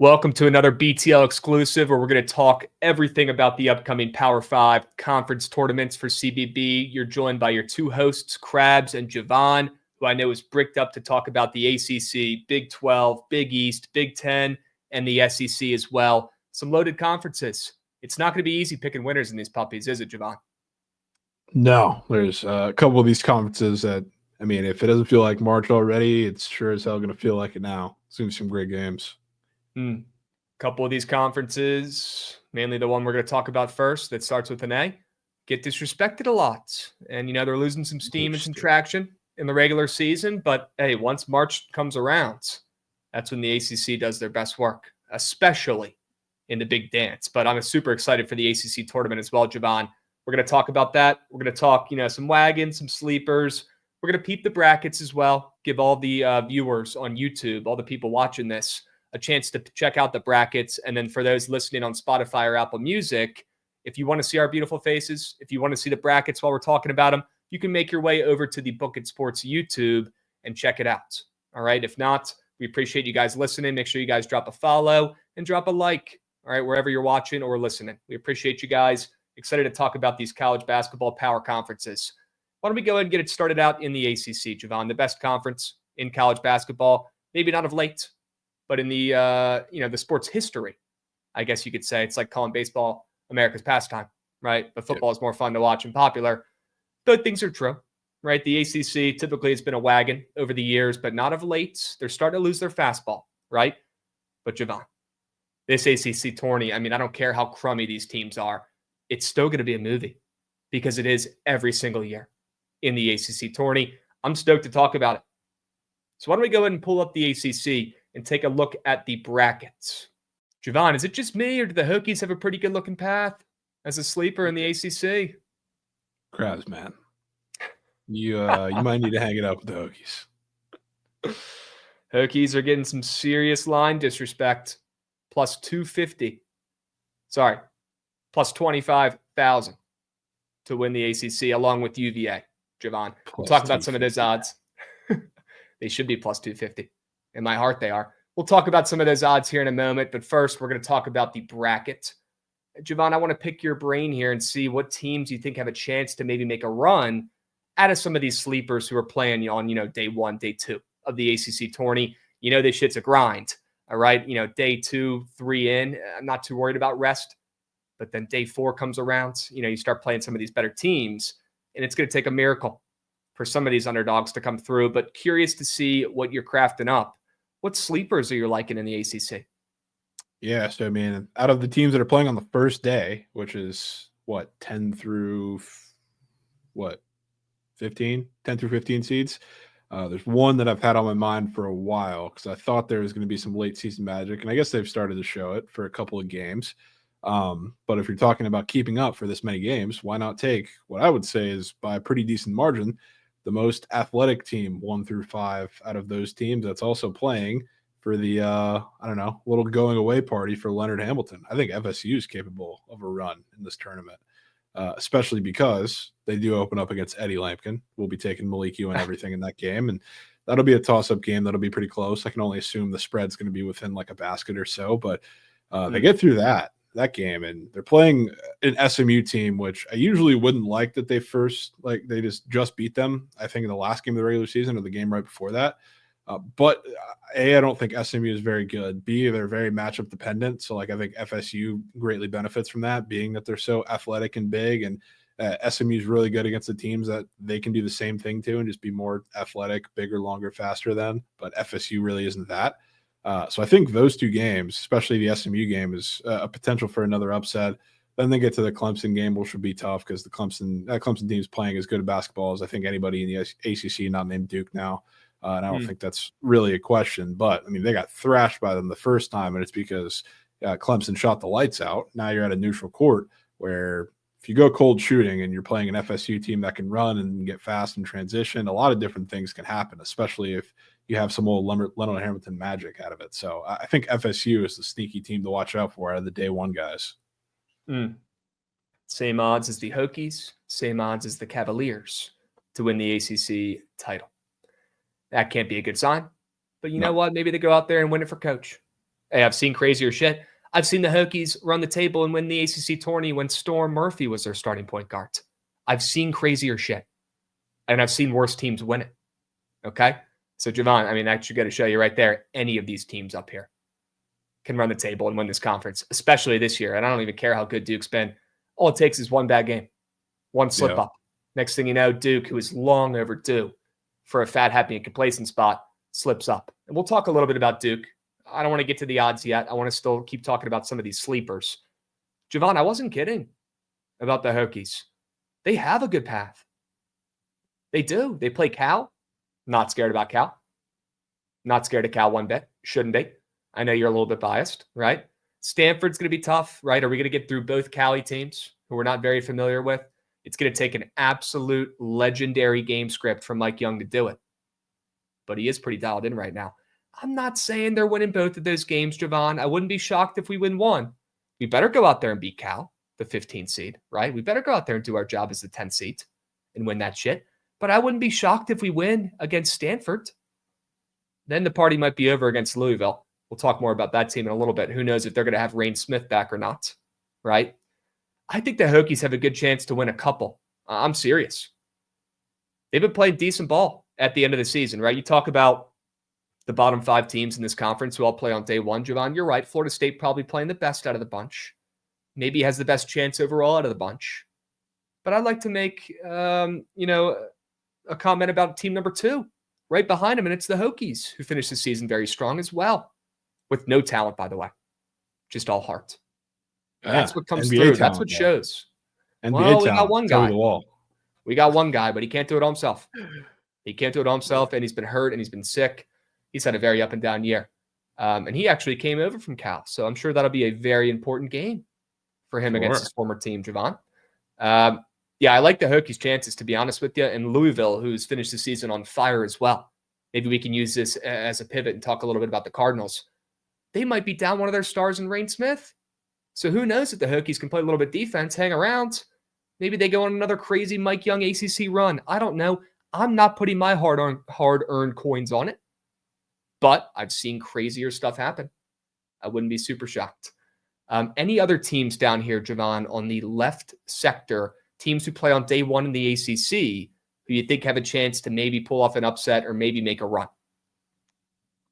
Welcome to another BTL Exclusive, where we're going to talk everything about the upcoming Power 5 conference tournaments for CBB. You're joined by your two hosts, Krabs and Jovan, who I know is bricked up to talk about the ACC, Big 12, Big East, Big 10, and the SEC as well. Some loaded conferences. It's not going to be easy picking winners in these puppies, is it, Jovan? No, there's a couple of these conferences that, if it doesn't feel like March already, it's sure as hell going to feel like it now. It's going to be some great games. Couple of these conferences, mainly the one we're going to talk about first that starts with an A, get disrespected a lot. And, they're losing some steam and some traction in the regular season. But, hey, once March comes around, that's when the ACC does their best work, especially in the big dance. But I'm super excited for the ACC tournament as well, Jovan. We're going to talk about that. We're going to talk, some wagons, some sleepers. We're going to peep the brackets as well, give all the viewers on YouTube, all the people watching this, a chance to check out the brackets. And then for those listening on Spotify or Apple Music, if you want to see our beautiful faces, if you want to see the brackets while we're talking about them, you can make your way over to the Bookit Sports YouTube and check it out. All right. If not, we appreciate you guys listening. Make sure you guys drop a follow and drop a like. All right. Wherever you're watching or listening, we appreciate you guys. Excited to talk about these college basketball power conferences. Why don't we go ahead and get it started out in the ACC, Jovan, the best conference in college basketball, maybe not of late, but in the, the sports history, I guess you could say. It's like calling baseball America's pastime, right? But football is more fun to watch and popular. Both things are true, right? The ACC typically has been a wagon over the years, but not of late. They're starting to lose their fastball, right? But Jovan, this ACC tourney, I don't care how crummy these teams are, it's still going to be a movie because it is every single year in the ACC tourney. I'm stoked to talk about it. So why don't we go ahead and pull up the ACC and take a look at the brackets. Jovan, is it just me, or do the Hokies have a pretty good looking path as a sleeper in the ACC? Krabs, man. You might need to hang it up with the Hokies. Hokies are getting some serious line disrespect. Plus 250. Sorry, plus 25,000 to win the ACC along with UVA. Jovan, we'll talk about some of those odds. They should be plus 250. In my heart, they are. We'll talk about some of those odds here in a moment, but first, we're going to talk about the bracket. Jovan, I want to pick your brain here and see what teams you think have a chance to maybe make a run out of some of these sleepers who are playing on, day one, day two of the ACC tourney. This shit's a grind, all right? Day 2, 3 in, I'm not too worried about rest, but then day 4 comes around, you start playing some of these better teams, and it's going to take a miracle for some of these underdogs to come through, but curious to see what you're crafting up. What sleepers are you liking in the ACC? Yeah, so out of the teams that are playing on the first day, which is 10 through 15 seeds, there's one that I've had on my mind for a while because I thought there was going to be some late season magic, and I guess they've started to show it for a couple of games. But if you're talking about keeping up for this many games, why not take what I would say is by a pretty decent margin the most athletic team 1 through 5 out of those teams that's also playing for the, little going away party for Leonard Hamilton. I think FSU is capable of a run in this tournament, especially because they do open up against Eddie Lampkin. We'll be taking Malik and everything in that game, and that'll be a toss-up game. That'll be pretty close. I can only assume the spread's going to be within like a basket or so, but they get through that game, and they're playing an SMU team, which I usually wouldn't like that they just beat them, I think, in the last game of the regular season or the game right before that. But A, I don't think SMU is very good. B, they're very matchup dependent. So I think FSU greatly benefits from that, being that they're so athletic and big, and SMU is really good against the teams that they can do the same thing to and just be more athletic, bigger, longer, faster than. But FSU really isn't that. So I think those two games, especially the SMU game, is a potential for another upset. Then they get to the Clemson game, which would be tough because the Clemson team is playing as good a basketball as I think anybody in the ACC, not named Duke now. And I don't think that's really a question. But, they got thrashed by them the first time, and it's because Clemson shot the lights out. Now you're at a neutral court where if you go cold shooting and you're playing an FSU team that can run and get fast and transition, a lot of different things can happen, especially if you have some old Leonard Hamilton magic out of it. So I think FSU is the sneaky team to watch out for out of the day one guys. Same odds as the Hokies, same odds as the Cavaliers to win the ACC title. That can't be a good sign. But you know what? Maybe they go out there and win it for Coach. Hey, I've seen crazier shit. I've seen the Hokies run the table and win the ACC tourney when Storm Murphy was their starting point guard. I've seen crazier shit, and I've seen worse teams win it. Okay? So, Jovan, I mean, that should go to show you right there, any of these teams up here can run the table and win this conference, especially this year. And I don't even care how good Duke's been. All it takes is one bad game, one slip up. Next thing you know, Duke, who is long overdue for a fat, happy, and complacent spot, slips up. And we'll talk a little bit about Duke. I don't want to get to the odds yet. I want to still keep talking about some of these sleepers. Jovan, I wasn't kidding about the Hokies. They have a good path. They do. They play Cal. Not scared about Cal. Not scared of Cal one bit. Shouldn't be. I know you're a little bit biased, right? Stanford's going to be tough, right? Are we going to get through both Cali teams who we're not very familiar with? It's going to take an absolute legendary game script from Mike Young to do it. But he is pretty dialed in right now. I'm not saying they're winning both of those games, Jovan. I wouldn't be shocked if we win one. We better go out there and beat Cal, the 15th seed, right? We better go out there and do our job as the 10th seed and win that shit. But I wouldn't be shocked if we win against Stanford. Then the party might be over against Louisville. We'll talk more about that team in a little bit. Who knows if they're going to have Rain Smith back or not, right? I think the Hokies have a good chance to win a couple. I'm serious. They've been playing decent ball at the end of the season, right? You talk about the bottom 5 teams in this conference who all play on day one. Jovan, you're right. Florida State probably playing the best out of the bunch. Maybe has the best chance overall out of the bunch. But I'd like to make, a comment about team number 2 right behind them, and it's the Hokies, who finished the season very strong as well, with no talent, by the way, just all heart. That's what comes NBA through. Talent, That's what shows. NBA well, we talent, got one guy. We got one guy, but he can't do it all himself. He can't do it all himself, and he's been hurt, and he's been sick. He's had a very up and down year. And he actually came over from Cal, so I'm sure that'll be a very important game for him against his former team, Jovan. Yeah, I like the Hokies' chances, to be honest with you, and Louisville, who's finished the season on fire as well. Maybe we can use this as a pivot and talk a little bit about the Cardinals. They might be down one of their stars in Rain Smith. So who knows if the Hokies can play a little bit defense, hang around. Maybe they go on another crazy Mike Young ACC run. I don't know. I'm not putting my hard-earned coins on it. But I've seen crazier stuff happen. I wouldn't be super shocked. Any other teams down here, Jovan, on the left sector, teams who play on day one in the ACC, who you think have a chance to maybe pull off an upset or maybe make a run?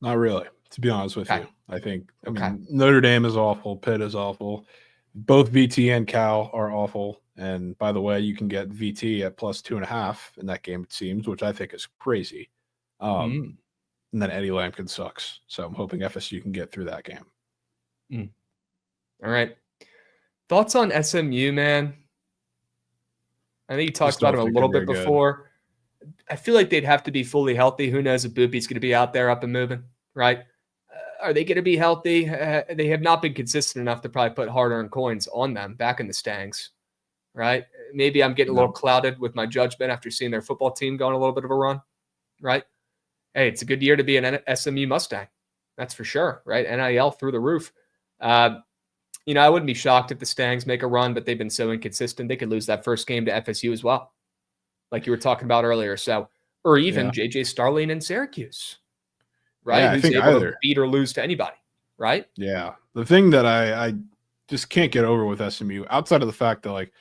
Not really, to be honest with you. I mean, Notre Dame is awful. Pitt is awful. Both VT and Cal are awful. And by the way, you can get VT at plus 2.5 in that game, it seems, which I think is crazy. And then Eddie Lampkin sucks. So I'm hoping FSU can get through that game. All right. Thoughts on SMU, man? I think you talked about him a little bit before. I feel like they'd have to be fully healthy. Who knows if Boopie's going to be out there up and moving, right? Are they going to be healthy? They have not been consistent enough to probably put hard-earned coins on them back in the stands, right? Maybe I'm getting a little clouded with my judgment after seeing their football team go on a little bit of a run, right? Hey, it's a good year to be an SMU Mustang. That's for sure, right? NIL through the roof. I wouldn't be shocked if the Stangs make a run, but they've been so inconsistent. They could lose that first game to FSU as well, like you were talking about earlier. So, or even JJ Starling in Syracuse, right? Yeah, Who's I think able either. to beat or lose to anybody, right? Yeah. The thing that I just can't get over with SMU, outside of the fact that, like,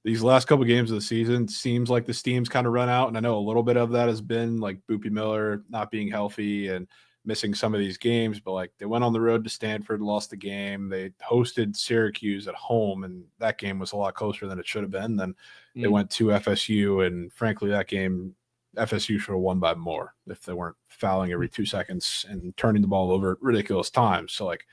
these last couple games of the season seems like the steam's kind of run out, and I know a little bit of that has been like Boopie Miller not being healthy and missing some of these games, but like they went on the road to Stanford, lost the game. They hosted Syracuse at home, and that game was a lot closer than it should have been. Then they went to FSU, and frankly, that game FSU should have won by more if they weren't fouling every 2 seconds and turning the ball over at ridiculous times. So, like,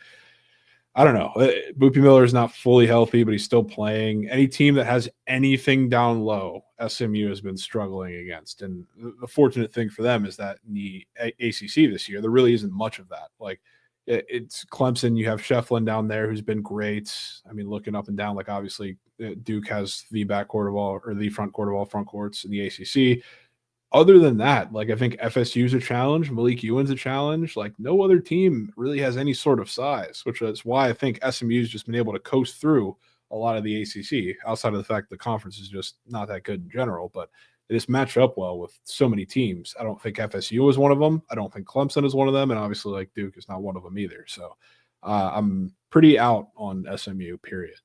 I don't know. Boopie Miller is not fully healthy, but he's still playing. Any team that has anything down low, SMU has been struggling against. And the fortunate thing for them is that in the ACC this year, there really isn't much of that. Like, it's Clemson. You have Shefflin down there who's been great. I mean, looking up and down, like, obviously Duke has the backcourt of all, or the front court of all front courts in the ACC. Other than that, like, I think FSU's a challenge. Malik Ewan's a challenge. Like, no other team really has any sort of size, which is why I think SMU's just been able to coast through a lot of the ACC, outside of the fact the conference is just not that good in general. But they just match up well with so many teams. I don't think FSU is one of them. I don't think Clemson is one of them. And obviously, like, Duke is not one of them either. So I'm pretty out on SMU, period.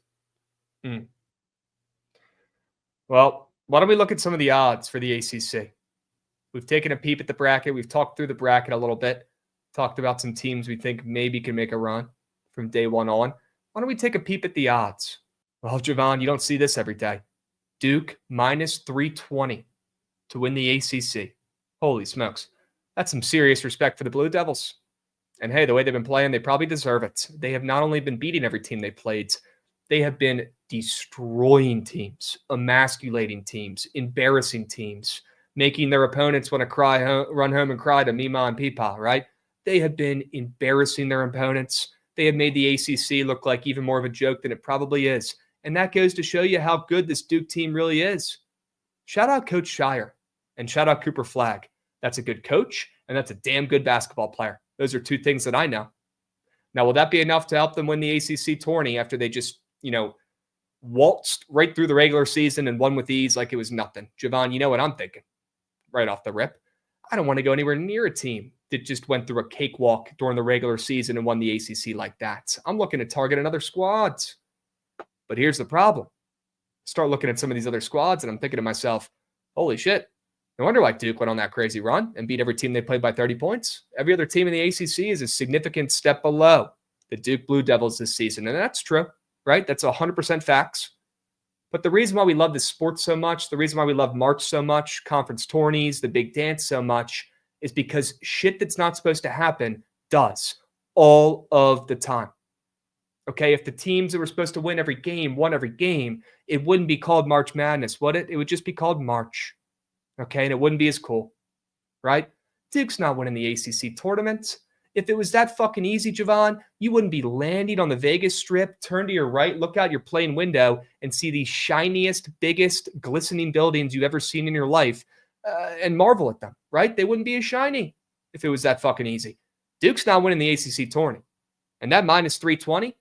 Well, why don't we look at some of the odds for the ACC? We've taken a peep at the bracket. We've talked through the bracket a little bit, talked about some teams we think maybe can make a run from day one on. Why don't we take a peep at the odds? Well, Jovan, you don't see this every day. Duke minus 320 to win the ACC. Holy smokes. That's some serious respect for the Blue Devils. And hey, the way they've been playing, they probably deserve it. They have not only been beating every team they played, they have been destroying teams, emasculating teams, embarrassing teams, making their opponents want to run home and cry to Mima and Peepaw, right? They have been embarrassing their opponents. They have made the ACC look like even more of a joke than it probably is. And that goes to show you how good this Duke team really is. Shout out Coach Shire and shout out Cooper Flagg. That's a good coach, and that's a damn good basketball player. Those are two things that I know. Now, will that be enough to help them win the ACC tourney after they just, waltzed right through the regular season and won with ease like it was nothing? Jovan, you know what I'm thinking right off the rip. I don't want to go anywhere near a team that just went through a cakewalk during the regular season and won the ACC like that. I'm looking to target another squad. But here's the problem. Start looking at some of these other squads, and I'm thinking to myself, holy shit, no wonder why Duke went on that crazy run and beat every team they played by 30 points. Every other team in the ACC is a significant step below the Duke Blue Devils this season. And that's true, right? That's 100% facts. But the reason why we love this sport so much, the reason why we love March so much, conference tourneys, the big dance so much, is because shit that's not supposed to happen does all of the time. Okay, if the teams that were supposed to win every game won every game, it wouldn't be called March Madness, would it? It would just be called March. Okay, and it wouldn't be as cool, right? Duke's not winning the ACC tournament. If it was that fucking easy, Jovan, you wouldn't be landing on the Vegas Strip, turn to your right, look out your plane window, and see the shiniest, biggest, glistening buildings you've ever seen in your life and marvel at them, right? They wouldn't be as shiny if it was that fucking easy. Duke's not winning the ACC tourney. And that minus 320,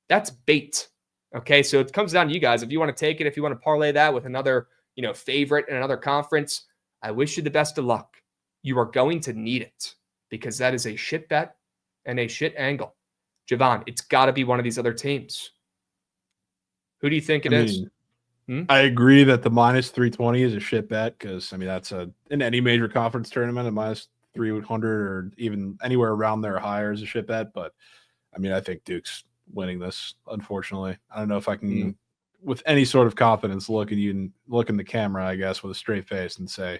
that's bait. Okay, so it comes down to you guys. If you want to take it, if you want to parlay that with another, favorite in another conference, I wish you the best of luck. You are going to need it because that is a shit bet and a shit angle. Jovan, it's got to be one of these other teams. Who do you think it is? I agree that the minus 320 is a shit bet because, that's in any major conference tournament, a minus 300 or even anywhere around there higher is a shit bet. But, I think Duke's winning this, unfortunately. I don't know if I can, with any sort of confidence, look at you and look in the camera, I guess, with a straight face and say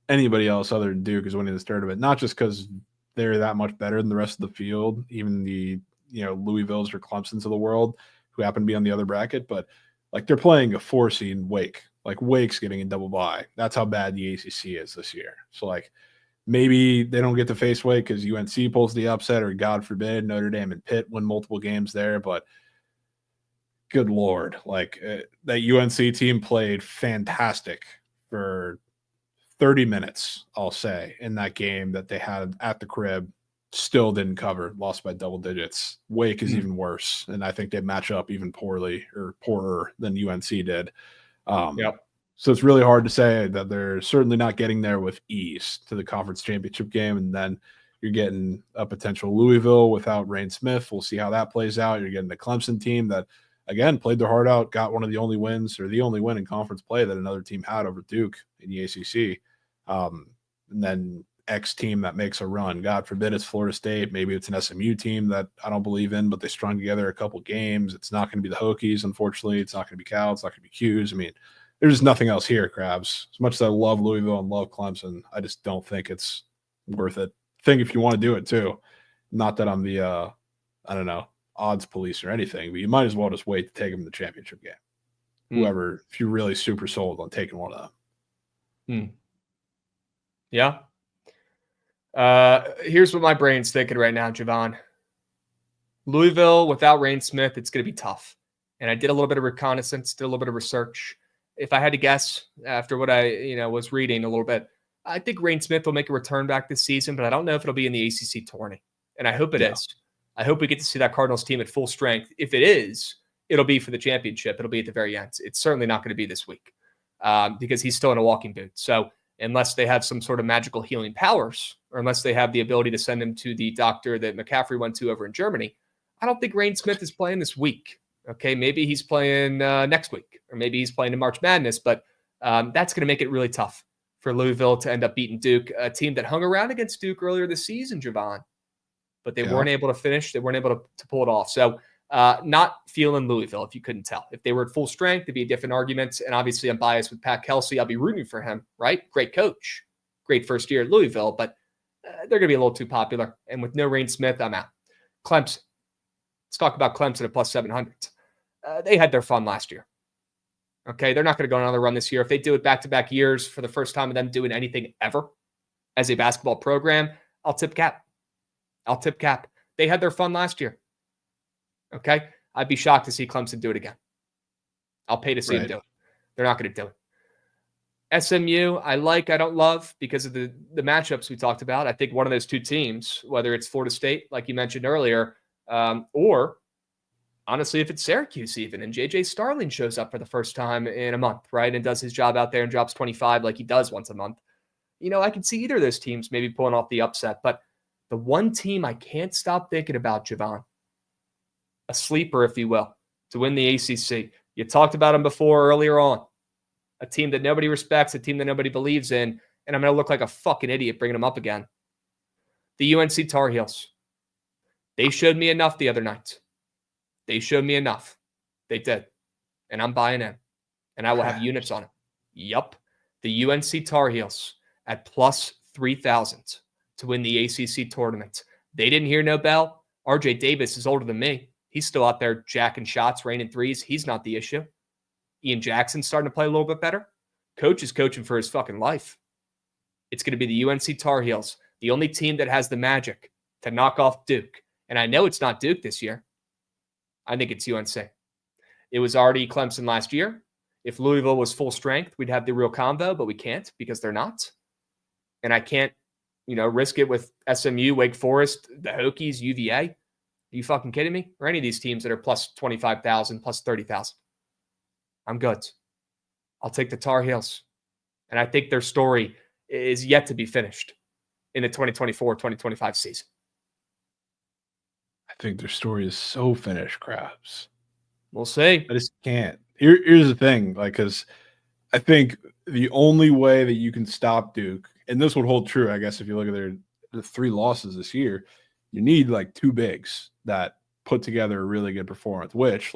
anybody else other than Duke is winning this tournament, not just because they're that much better than the rest of the field, even the, Louisville's or Clemson's of the world who happen to be on the other bracket, but like they're playing a 4-seed Wake. Like Wake's getting a double bye. That's how bad the ACC is this year. So like maybe they don't get to face Wake because UNC pulls the upset, or God forbid Notre Dame and Pitt win multiple games there. But good Lord, that UNC team played fantastic for 30 minutes, I'll say, in that game that they had at the crib. Still didn't cover, lost by double digits. Wake is even worse, and I think they match up even poorer than UNC did. So it's really hard to say that they're certainly not getting there with ease to the conference championship game, and then you're getting a potential Louisville without Rain Smith. We'll see how that plays out. You're getting a Clemson team that, again, played their heart out, got one of the only wins, or the only win in conference play that another team had over Duke in the ACC. And then X team that makes a run. God forbid it's Florida State. Maybe it's an SMU team that I don't believe in, but they strung together a couple games. It's not going to be the Hokies, unfortunately. It's not going to be Cal. It's not going to be Qs. There's just nothing else here, Krabs. As much as I love Louisville and love Clemson, I just don't think it's worth it. Think if you want to do it too. Not that I'm the, odds police or anything, but you might as well just wait to take them to the championship game. Whoever, if you're really super sold on taking one of them. Yeah. Here's what my brain's thinking right now, Jovan. Louisville without Rain Smith, it's going to be tough. And I did a little bit of reconnaissance, did a little bit of research. If I had to guess after what I, was reading a little bit, I think Rain Smith will make a return back this season, but I don't know if it'll be in the ACC tourney. And I hope it is. I hope we get to see that Cardinals team at full strength. If it is, it'll be for the championship. It'll be at the very end. It's certainly not going to be this week because he's still in a walking boot. So unless they have some sort of magical healing powers, or unless they have the ability to send him to the doctor that McCaffrey went to over in Germany, I don't think Rain Smith is playing this week. Okay, maybe he's playing next week, or maybe he's playing in March Madness, but that's going to make it really tough for Louisville to end up beating Duke, a team that hung around against Duke earlier this season, Jovan, but they weren't able to finish. They weren't able to pull it off. So not feeling Louisville, if you couldn't tell. If they were at full strength, it'd be a different argument. And obviously I'm biased with Pat Kelsey. I'll be rooting for him, right? Great coach, great first year at Louisville, but they're going to be a little too popular. And with no Rain Smith, I'm out. Clemson. Let's talk about Clemson at plus 700. They had their fun last year. Okay, they're not going to go on another run this year. If they do it back-to-back years for the first time of them doing anything ever as a basketball program, I'll tip cap. They had their fun last year. Okay, I'd be shocked to see Clemson do it again. I'll pay to see them do it. They're not going to do it. SMU, I don't love because of the matchups we talked about. I think one of those two teams, whether it's Florida State, like you mentioned earlier, or honestly, if it's Syracuse even, and J.J. Starling shows up for the first time in a month, right, and does his job out there and drops 25 like he does once a month, I can see either of those teams maybe pulling off the upset. But the one team I can't stop thinking about, Jovan, a sleeper, if you will, to win the ACC. You talked about him before earlier on. A team that nobody respects, a team that nobody believes in, and I'm going to look like a fucking idiot bringing them up again. The UNC Tar Heels. They showed me enough the other night. They showed me enough. They did. And I'm buying in. And I will have units on it. Yup. The UNC Tar Heels at plus 3,000 to win the ACC tournament. They didn't hear no bell. RJ Davis is older than me. He's still out there jacking shots, raining threes. He's not the issue. Ian Jackson's starting to play a little bit better. Coach is coaching for his fucking life. It's going to be the UNC Tar Heels, the only team that has the magic to knock off Duke. And I know it's not Duke this year. I think it's UNC. It was already Clemson last year. If Louisville was full strength, we'd have the real combo, but we can't because they're not. And I can't, risk it with SMU, Wake Forest, the Hokies, UVA. Are you fucking kidding me? Or any of these teams that are plus 25,000, plus 30,000. I'm good. I'll take the Tar Heels. And I think their story is yet to be finished in the 2024-2025 season. I think their story is so finished, Krabs. We'll see. I just can't. Here's the thing, because I think the only way that you can stop Duke, and this would hold true, I guess, if you look at the 3 losses this year, you need like 2 bigs that put together a really good performance, which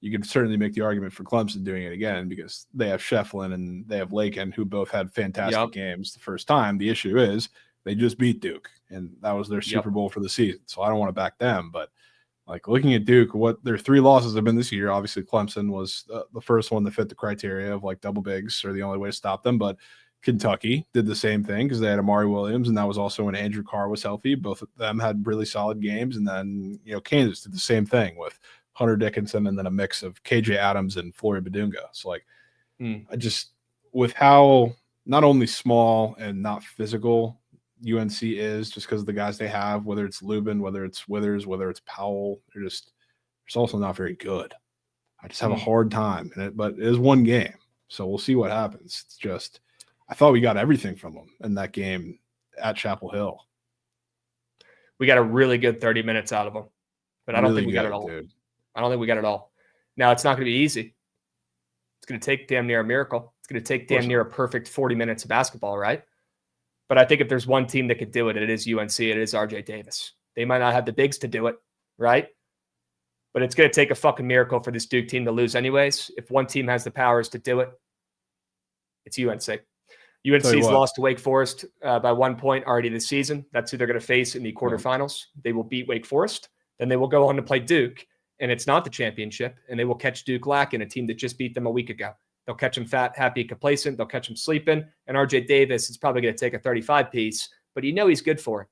you can certainly make the argument for Clemson doing it again because they have Shefflin and they have Lakin, who both had fantastic games the first time. The issue is they just beat Duke, and that was their Super Bowl for the season. So I don't want to back them, but looking at Duke, what their 3 losses have been this year, obviously Clemson was the first one that fit the criteria of double bigs are the only way to stop them. But Kentucky did the same thing because they had Amari Williams, and that was also when Andrew Carr was healthy. Both of them had really solid games. And then, Kansas did the same thing with Hunter Dickinson and then a mix of KJ Adams and Flory Badunga. So I just, with how not only small and not physical UNC is, just because of the guys they have, whether it's Lubin, whether it's Withers, whether it's Powell, they're also not very good. I just have a hard time in it, but it is one game, so we'll see what happens. It's just, I thought we got everything from them in that game at Chapel Hill. We got a really good 30 minutes out of them, but I don't think we got it all. Dude. I don't think we got it all. Now, it's not going to be easy. It's going to take damn near a miracle. It's going to take damn near a perfect 40 minutes of basketball, right? But I think if there's one team that could do it, it is UNC. It is RJ Davis. They might not have the bigs to do it, right? But it's going to take a fucking miracle for this Duke team to lose anyways. If one team has the powers to do it, it's UNC. UNC's lost to Wake Forest by 1 point already this season. That's who they're going to face in the quarterfinals. They will beat Wake Forest. Then they will go on to play Duke, and it's not the championship, and they will catch Duke lacking, a team that just beat them a week ago. They'll catch him fat, happy, complacent. They'll catch him sleeping. And RJ Davis is probably going to take a 35 piece, but he's good for it.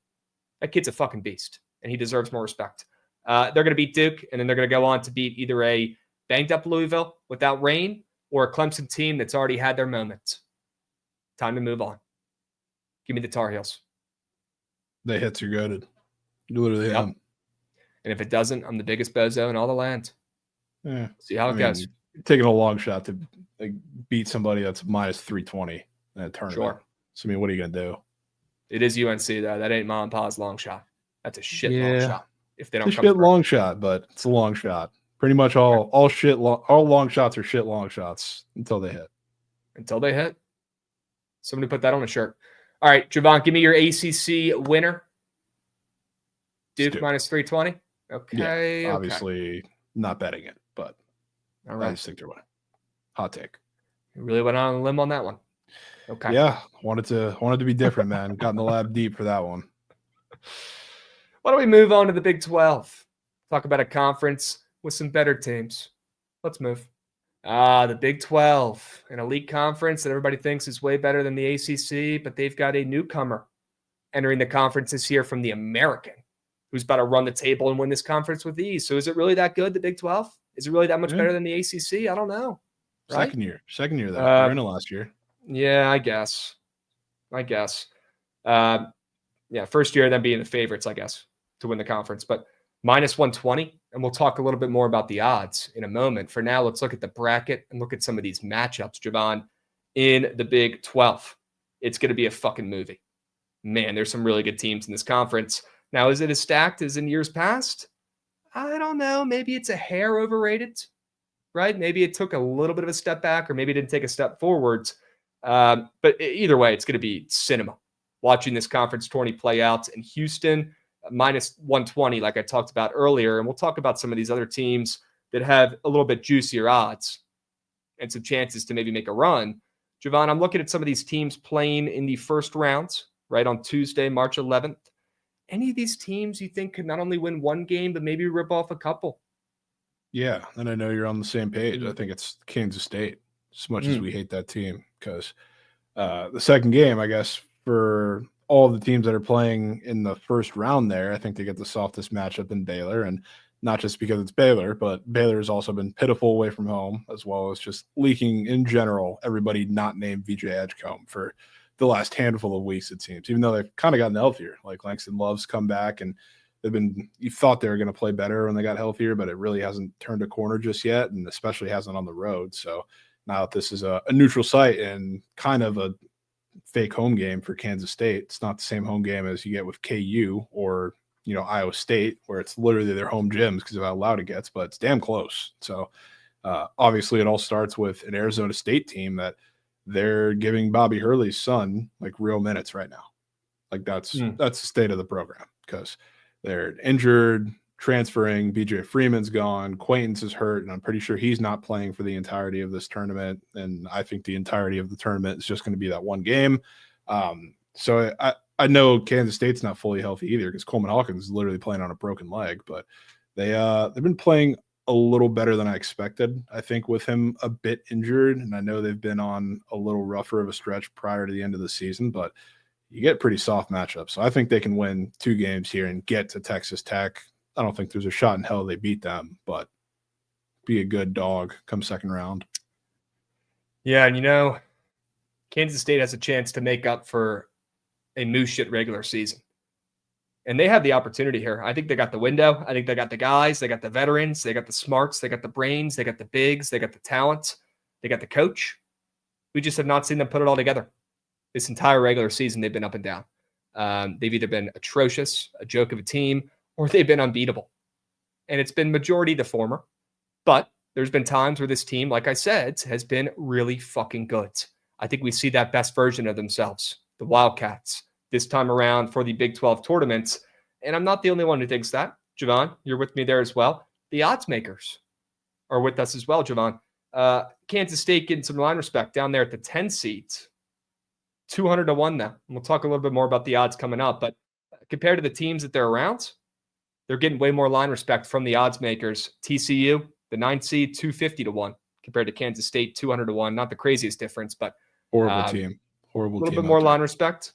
That kid's a fucking beast, and he deserves more respect. They're going to beat Duke, and then they're going to go on to beat either a banged-up Louisville without rain or a Clemson team that's already had their moment. Time to move on. Give me the Tar Heels. The hits are gutted. You literally have them. And if it doesn't, I'm the biggest bozo in all the land. Yeah. See how it goes. Taking a long shot to beat somebody that's minus 320 in a tournament. Sure. So, what are you going to do? It is UNC, though. That ain't Mom and Pa's long shot. That's a shit long shot. if they don't It's a come shit through. long shot, but it's a long shot. Pretty much all long shots are shit long shots until they hit. Until they hit. Somebody put that on a shirt. All right, Jovan, give me your ACC winner. Duke minus 320. Okay. Yeah, obviously not betting it, but all right. I just think they're winning. Hot take. You really went on a limb on that one. Okay. Yeah, wanted to be different, man. Got in the lab deep for that one. Why don't we move on to the Big 12? Talk about a conference with some better teams. Let's move. The Big 12, an elite conference that everybody thinks is way better than the ACC, but they've got a newcomer entering the conference this year from the American, who's about to run the table and win this conference with ease. So is it really that good, the Big 12? Is it really that much better than the ACC? I don't know. Right? Second year though. They're in it last year. Yeah, I guess. Yeah, first year them being the favorites, I guess, to win the conference. But minus 120, and we'll talk a little bit more about the odds in a moment. For now, let's look at the bracket and look at some of these matchups, Jovan, in the Big 12. It's going to be a fucking movie. Man, there's some really good teams in this conference. Now, is it as stacked as in years past? I don't know. Maybe it's a hair overrated, right? Maybe it took a little bit of a step back, or maybe it didn't take a step forwards. But either way, it's going to be cinema. Watching this conference tourney play out in Houston, minus 120, like I talked about earlier. And we'll talk about some of these other teams that have a little bit juicier odds and some chances to maybe make a run. Jovan, I'm looking at some of these teams playing in the first rounds, right, on Tuesday, March 11th. Any of these teams you think could not only win one game, but maybe rip off a couple? Yeah, and I know you're on the same page. I think it's Kansas State, as much as we hate that team, because the second game, I guess, for all the teams that are playing in the first round there, I think they get the softest matchup in Baylor, and not just because it's Baylor, but Baylor has also been pitiful away from home, as well as just leaking in general, everybody not named VJ Edgecombe for the last handful of weeks, it seems, even though they've kind of gotten healthier. Like Langston Love's come back, and you thought they were going to play better when they got healthier, but it really hasn't turned a corner just yet, and especially hasn't on the road. So now that this is a neutral site and kind of a fake home game for Kansas State, it's not the same home game as you get with KU or, Iowa State, where it's literally their home gyms because of how loud it gets, but it's damn close. So obviously it all starts with an Arizona State team that they're giving Bobby Hurley's son like real minutes right now. Like that's the state of the program, because they're injured, transferring. BJ Freeman's gone. Quaintance is hurt, and I'm pretty sure he's not playing for the entirety of this tournament. And I think the entirety of the tournament is just going to be that one game. So I know Kansas State's not fully healthy either, because Coleman Hawkins is literally playing on a broken leg. But they've been playing a little better than I expected, I think, with him a bit injured. And I know they've been on a little rougher of a stretch prior to the end of the season, but you get pretty soft matchups. So I think they can win 2 games here and get to Texas Tech. I don't think there's a shot in hell they beat them, but be a good dog come second round. Yeah, and Kansas State has a chance to make up for a moose shit regular season. And they have the opportunity here. I think they got the window. I think they got the guys. They got the veterans. They got the smarts. They got the brains. They got the bigs. They got the talent. They got the coach. We just have not seen them put it all together. This entire regular season, they've been up and down. They've either been atrocious, a joke of a team, or they've been unbeatable. And it's been majority the former. But there's been times where this team, like I said, has been really fucking good. I think we see that best version of themselves, the Wildcats, this time around for the Big 12 tournaments. And I'm not the only one who thinks that. Jovan, you're with me there as well. The odds makers are with us as well, Jovan. Kansas State getting some line respect down there at the 10 seeds. 200-1 now. And we'll talk a little bit more about the odds coming up. But compared to the teams that they're around, they're getting way more line respect from the odds makers. TCU, the 9th seed, 250-1 compared to Kansas State, 200-1. Not the craziest difference, but horrible team. Horrible team. A little bit more line respect.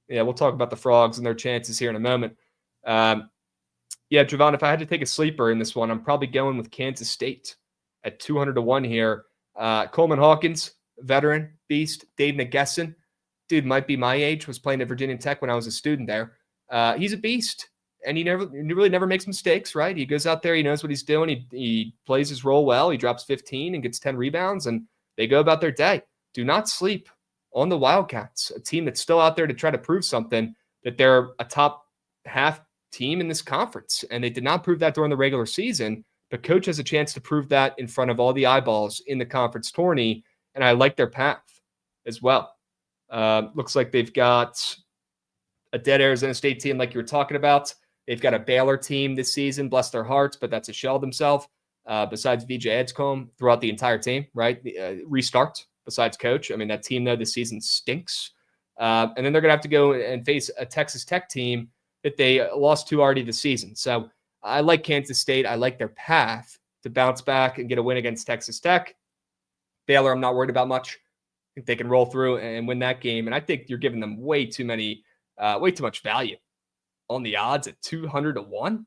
Yeah, we'll talk about the Frogs and their chances here in a moment. Yeah, Jovan, if I had to take a sleeper in this one, I'm probably going with Kansas State at 200-1 here. Coleman Hawkins, veteran, beast. Dave Nagesson, dude, might be my age, was playing at Virginia Tech when I was a student there. He's a beast, and he really never makes mistakes, right? He goes out there, he knows what he's doing. He plays his role well. He drops 15 and gets 10 rebounds, and they go about their day. Do not sleep on the Wildcats, a team that's still out there to try to prove something, that they're a top half team in this conference. And they did not prove that during the regular season, but Coach has a chance to prove that in front of all the eyeballs in the conference tourney. And I like their path as well. Looks like they've got a dead Arizona State team like you were talking about. They've got a Baylor team this season, bless their hearts, but that's a shell of themselves. Besides VJ Edgecombe throughout the entire team, right? Restart besides Coach. I mean, that team, though, this season stinks. And then they're going to have to go and face a Texas Tech team that they lost to already this season. So I like Kansas State. I like their path to bounce back and get a win against Texas Tech. Baylor, I'm not worried about much. I think they can roll through and win that game. And I think you're giving them way too much value on the odds at 200-1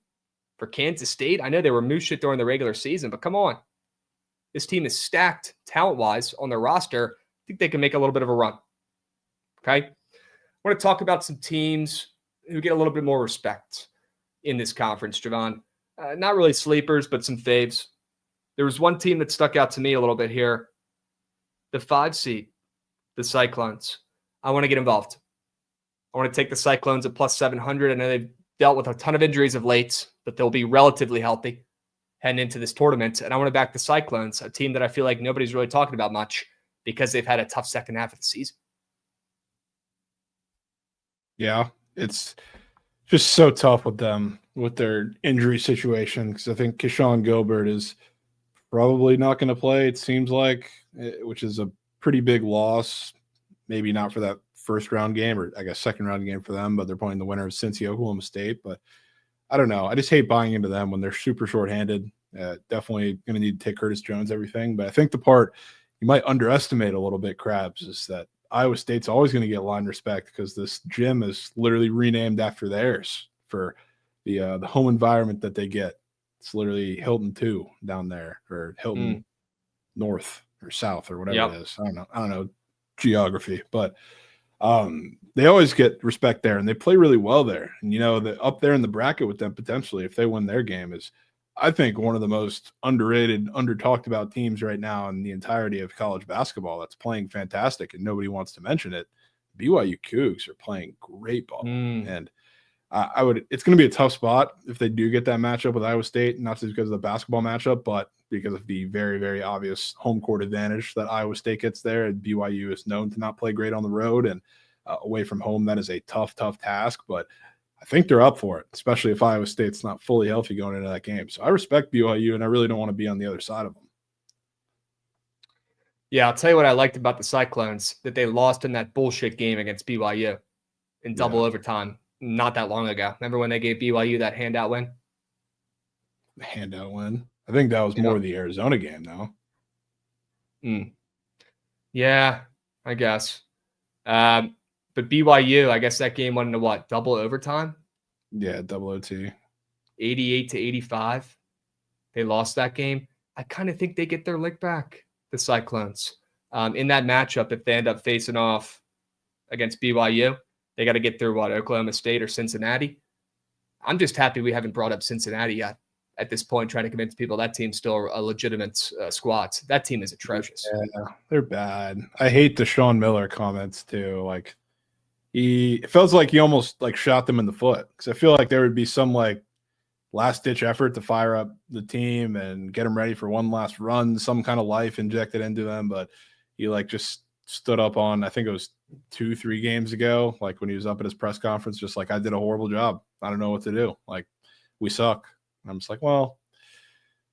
for Kansas State. I know they were moose shit during the regular season, but come on. This team is stacked talent-wise on their roster. I think they can make a little bit of a run. Okay? I want to talk about some teams who get a little bit more respect in this conference, Jovan. Not really sleepers, but some faves. There was one team that stuck out to me a little bit here. The 5 seed, the Cyclones. I want to get involved. I want to take the Cyclones at plus 700. I know they've dealt with a ton of injuries of late, but they'll be relatively healthy heading into this tournament. And I want to back the Cyclones, a team that I feel like nobody's really talking about much because they've had a tough second half of the season. Yeah, it's just so tough with them, with their injury situation, because I think Keyshawn Gilbert is probably not going to play, it seems like, which is a pretty big loss. Maybe not for that first round game, or I guess second round game for them, but they're playing the winner of Cincy, Oklahoma State. But I don't know. I just hate buying into them when they're super shorthanded. Definitely going to need to take Curtis Jones, everything. But I think the part you might underestimate a little bit, Krabs, is that Iowa State's always going to get line respect because this gym is literally renamed after theirs for the home environment that they get. It's literally Hilton 2 down there, or Hilton North or South or whatever it is. I don't know geography, but they always get respect there, and they play really well there. And up there in the bracket with them potentially, if they win their game, is I think one of the most underrated, under talked about teams right now in the entirety of college basketball. That's playing fantastic, and nobody wants to mention it. BYU Cougs are playing great ball, and it's going to be a tough spot if they do get that matchup with Iowa State, not just because of the basketball matchup, but because of the very, very obvious home court advantage that Iowa State gets there. And BYU is known to not play great on the road, and away from home, that is a tough task. But I think they're up for it, especially if Iowa State's not fully healthy going into that game. So I respect BYU, and I really don't want to be on the other side of them. Yeah, I'll tell you what I liked about the Cyclones, that they lost in that bullshit game against BYU in double overtime not that long ago. Remember when they gave BYU that handout win? Handout win? I think that was more the Arizona game, though. Yeah, I guess. But BYU, I guess that game went into what? Double overtime? Yeah, double OT. 88-85. They lost that game. I kind of think they get their lick back, the Cyclones. In that matchup, if they end up facing off against BYU, they got to get through Oklahoma State or Cincinnati. I'm just happy we haven't brought up Cincinnati yet at this point, trying to convince people that team's still a legitimate squad. That team is atrocious. Yeah, they're bad. I hate the Sean Miller comments too. Like, it feels like he almost shot them in the foot, because I feel like there would be some last ditch effort to fire up the team and get them ready for one last run, some kind of life injected into them. But he just stood up on, I think it was 2-3 games ago, when he was up at his press conference, just I did a horrible job. I don't know what to do. We suck. And I'm just well,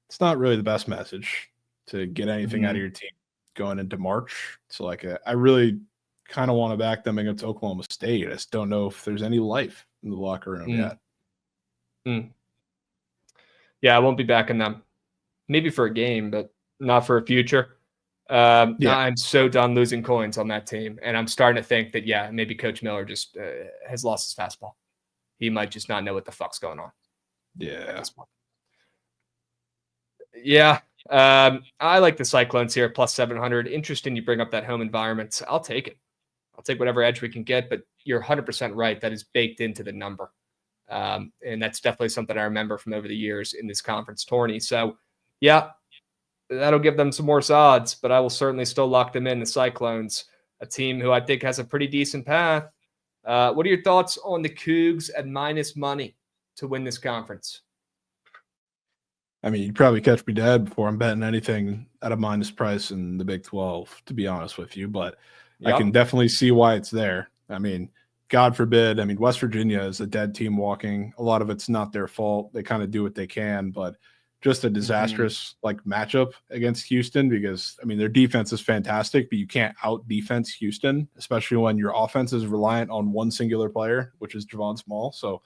it's not really the best message to get anything out of your team going into March. So I really kind of want to back them against Oklahoma State. I just don't know if there's any life in the locker room yet. Yeah, I won't be backing them. Maybe for a game, but not for a future. I'm so done losing coins on that team. And I'm starting to think that, maybe Coach Miller just has lost his fastball. He might just not know what the fuck's going on. Yeah. I like the Cyclones here, plus 700. Interesting you bring up that home environment. I'll take it. I'll take whatever edge we can get, but you're 100% right. That is baked into the number. And that's definitely something I remember from over the years in this conference tourney. So, that'll give them some more odds, but I will certainly still lock them in, the Cyclones, a team who I think has a pretty decent path. What are your thoughts on the Cougs at minus money to win this conference? I mean, you'd probably catch me dead before I'm betting anything at a minus price in the Big 12, to be honest with you. But I can definitely see why it's there. I mean, God forbid. I mean, West Virginia is a dead team walking. A lot of it's not their fault. They kind of do what they can, but just a disastrous matchup against Houston because, I mean, their defense is fantastic, but you can't out-defense Houston, especially when your offense is reliant on one singular player, which is Javon Small. So,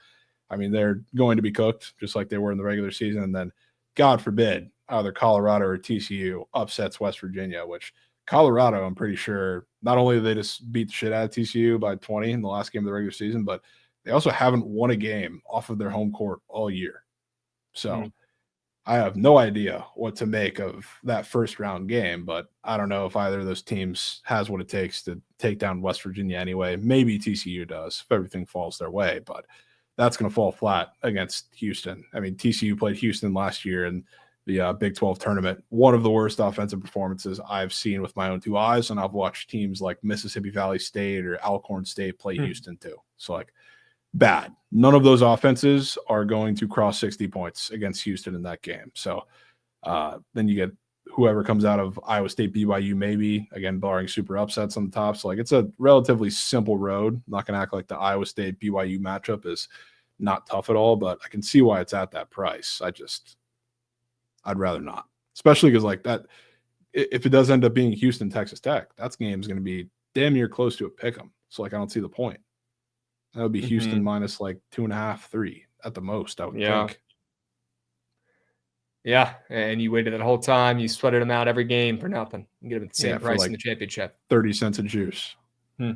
I mean, they're going to be cooked just like they were in the regular season. And then, God forbid, either Colorado or TCU upsets West Virginia, which Colorado, I'm pretty sure, not only did they just beat the shit out of TCU by 20 in the last game of the regular season, but they also haven't won a game off of their home court all year. So I have no idea what to make of that first round game, but I don't know if either of those teams has what it takes to take down West Virginia anyway. Maybe TCU does if everything falls their way, but that's going to fall flat against Houston. I mean, TCU played Houston last year in the Big 12 tournament. One of the worst offensive performances I've seen with my own two eyes, and I've watched teams like Mississippi Valley State or Alcorn State play Houston too. So, bad. None of those offenses are going to cross 60 points against Houston in that game. So then you get whoever comes out of Iowa State, BYU, maybe, again, barring super upsets on the top. So, it's a relatively simple road. I'm not going to act like the Iowa State BYU matchup is not tough at all, but I can see why it's at that price. I'd rather not, especially because that, if it does end up being Houston, Texas Tech, that game is going to be damn near close to a pick 'em. So I don't see the point. That would be Houston minus 2.5, 3 at the most, I would think. Yeah, and you waited that whole time. You sweated them out every game for nothing. You get them at the same price in the championship. 30 cents a juice. All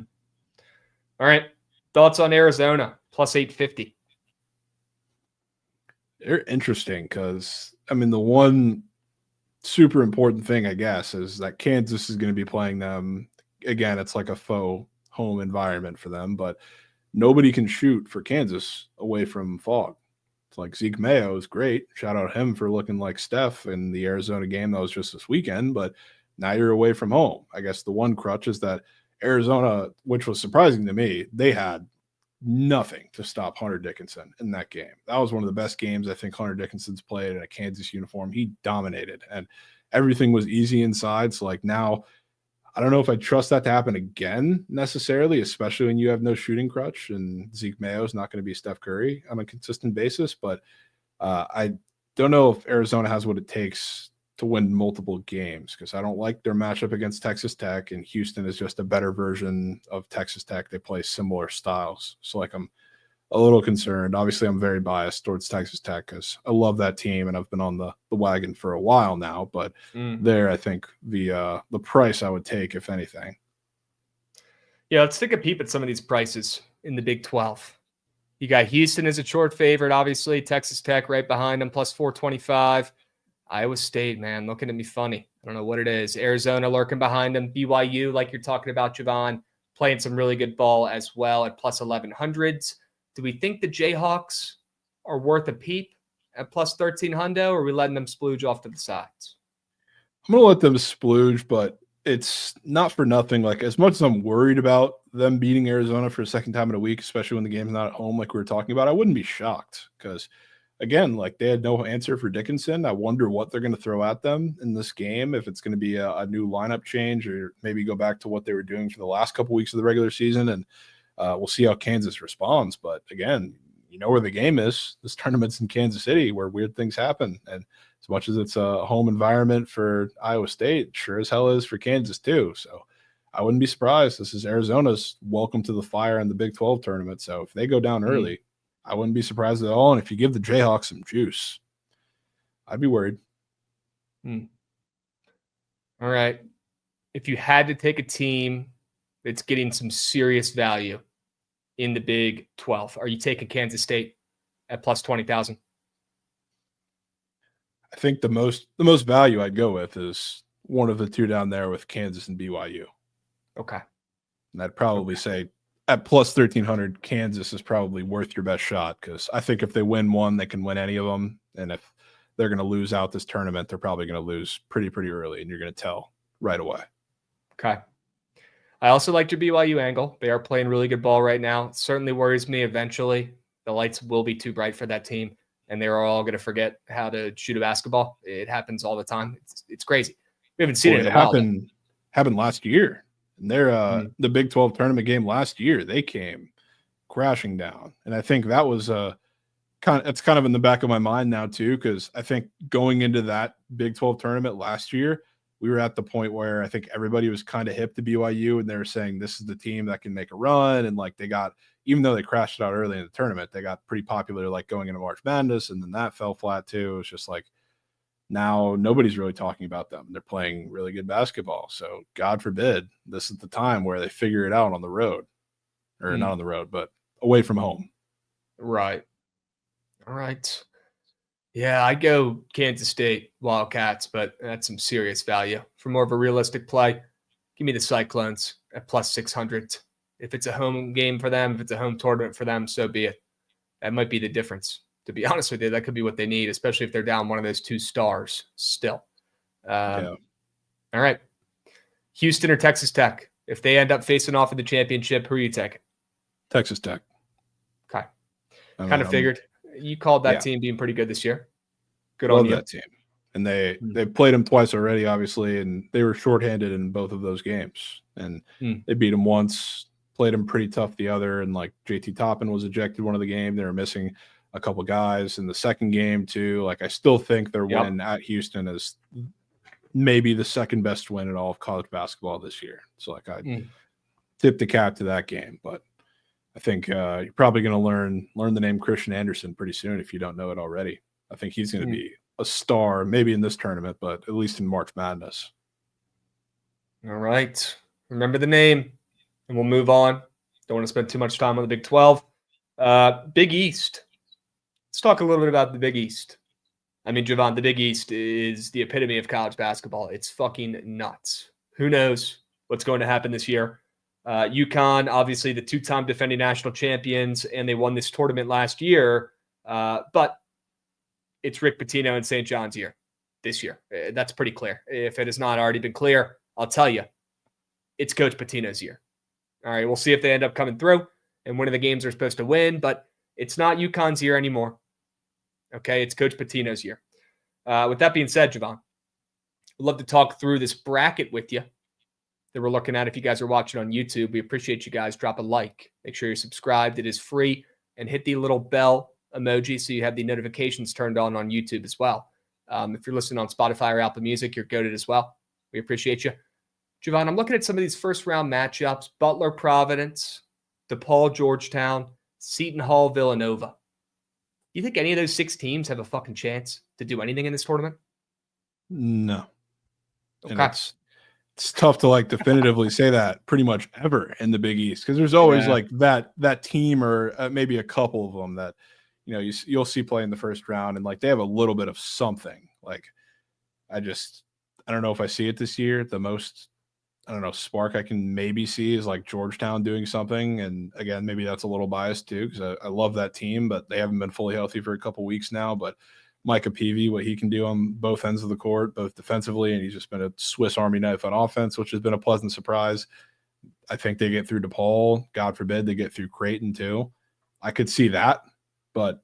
right. Thoughts on Arizona, plus 850? They're interesting because, I mean, the one super important thing, I guess, is that Kansas is going to be playing them. Again, it's like a faux home environment for them, but nobody can shoot for Kansas away from fog. It's Zeke Mayo is great. Shout out him for looking like Steph in the Arizona game that was just this weekend, but now you're away from home. I guess the one crutch is that Arizona, which was surprising to me, they had nothing to stop Hunter Dickinson in that game. That was one of the best games I think Hunter Dickinson's played in a Kansas uniform. He dominated, and everything was easy inside. So, now, I don't know if I trust that to happen again necessarily, especially when you have no shooting crutch and Zeke Mayo is not going to be Steph Curry on a consistent basis. But I don't know if Arizona has what it takes to win multiple games because I don't like their matchup against Texas Tech, and Houston is just a better version of Texas Tech. They play similar styles. So I'm a little concerned. Obviously, I'm very biased towards Texas Tech because I love that team and I've been on the wagon for a while now. But there, I think the price I would take, if anything. Yeah, let's take a peep at some of these prices in the Big 12. You got Houston as a short favorite, obviously. Texas Tech right behind them, plus 425. Iowa State, man, looking at me funny. I don't know what it is. Arizona lurking behind them. BYU, like you're talking about, Jovan, playing some really good ball as well at plus 1100s. Do we think the Jayhawks are worth a peep at plus 1300, or are we letting them splooge off to the sides? I'm going to let them splooge, but it's not for nothing. As much as I'm worried about them beating Arizona for a second time in a week, especially when the game's not at home like we were talking about, I wouldn't be shocked because – again, they had no answer for Dickinson. I wonder what they're going to throw at them in this game, if it's going to be a new lineup change or maybe go back to what they were doing for the last couple weeks of the regular season, and we'll see how Kansas responds. But, again, you know where the game is. This tournament's in Kansas City where weird things happen. And as much as it's a home environment for Iowa State, sure as hell is for Kansas too. So I wouldn't be surprised. This is Arizona's welcome to the fire in the Big 12 tournament. So if they go down early, I wouldn't be surprised at all. And if you give the Jayhawks some juice, I'd be worried. All right. If you had to take a team that's getting some serious value in the Big 12, are you taking Kansas State at plus 20,000? I think the most value I'd go with is one of the two down there with Kansas and BYU. Okay. And I'd probably say at plus 1,300, Kansas is probably worth your best shot because I think if they win one, they can win any of them. And if they're going to lose out this tournament, they're probably going to lose pretty early, and you're going to tell right away. Okay. I also liked your BYU angle. They are playing really good ball right now. It certainly worries me eventually the lights will be too bright for that team, and they're all going to forget how to shoot a basketball. It happens all the time. It's crazy. We haven't seen it in a while. Happened last year. And the Big 12 tournament game last year, they came crashing down. And I think that was it's kind of in the back of my mind now too, because I think going into that Big 12 tournament last year, we were at the point where I think everybody was kind of hip to BYU, and they were saying this is the team that can make a run. And like they got, even though they crashed out early in the tournament, they got pretty popular like going into March Madness, and then that fell flat too. It was just like, now nobody's really talking about them. They're playing really good basketball. So God forbid this is the time where they figure it out on the road, or not on the road, but away from home. Right. All right. Yeah, I go Kansas State Wildcats, but that's some serious value. For more of a realistic play, give me the Cyclones at plus 600. If it's a home game for them, if it's a home tournament for them, so be it. That might be the difference. To be honest with you, that could be what they need, especially if they're down one of those two stars still. All right. Houston or Texas Tech? If they end up facing off in the championship, who are you taking? Texas Tech. Okay. Kind of figured. You called that team being pretty good this year. Good on you. That team. And they played them twice already, obviously, and they were shorthanded in both of those games. And they beat them once, played them pretty tough the other, and like JT Toppin was ejected one of the game. They were missing a couple guys in the second game too. Like I still think their win at Houston is maybe the second best win in all of college basketball this year. So like I tip the cap to that game, but I think you're probably going to learn the name Christian Anderson pretty soon if you don't know it already. I think he's going to be a star, maybe in this tournament, but at least in March Madness. All right. Remember the name, and we'll move on. Don't want to spend too much time on the Big 12. Big East. Let's talk a little bit about the Big East. I mean, Jovan, the Big East is the epitome of college basketball. It's fucking nuts. Who knows what's going to happen this year? UConn, obviously the two-time defending national champions, and they won this tournament last year. But it's Rick Pitino and St. John's year this year. That's pretty clear. If it has not already been clear, I'll tell you, it's Coach Pitino's year. All right, we'll see if they end up coming through and winning the games they're supposed to win, but it's not UConn's year anymore. Okay, it's Coach Pitino's year. With that being said, Jovan, we'd love to talk through this bracket with you that we're looking at. If you guys are watching on YouTube, we appreciate you guys. Drop a like. Make sure you're subscribed. It is free. And hit the little bell emoji so you have the notifications turned on YouTube as well. If you're listening on Spotify or Apple Music, you're goated as well. We appreciate you. Jovan, I'm looking at some of these first-round matchups. Butler, Providence, DePaul, Georgetown, Seton Hall, Villanova. You think any of those 6 teams have a fucking chance to do anything in this tournament? No. Okay. It's tough to like definitively say that pretty much ever in the Big East, because there's always like that team or maybe a couple of them that you'll see play in the first round, and like they have a little bit of something. Like I don't know if I see it this year. The most spark I can maybe see is like Georgetown doing something. And again, maybe that's a little biased too, because I love that team, but they haven't been fully healthy for a couple weeks now. But Micah Peavy, what he can do on both ends of the court, both defensively, and he's just been a Swiss Army knife on offense, which has been a pleasant surprise. I think they get through DePaul. God forbid they get through Creighton too. I could see that, but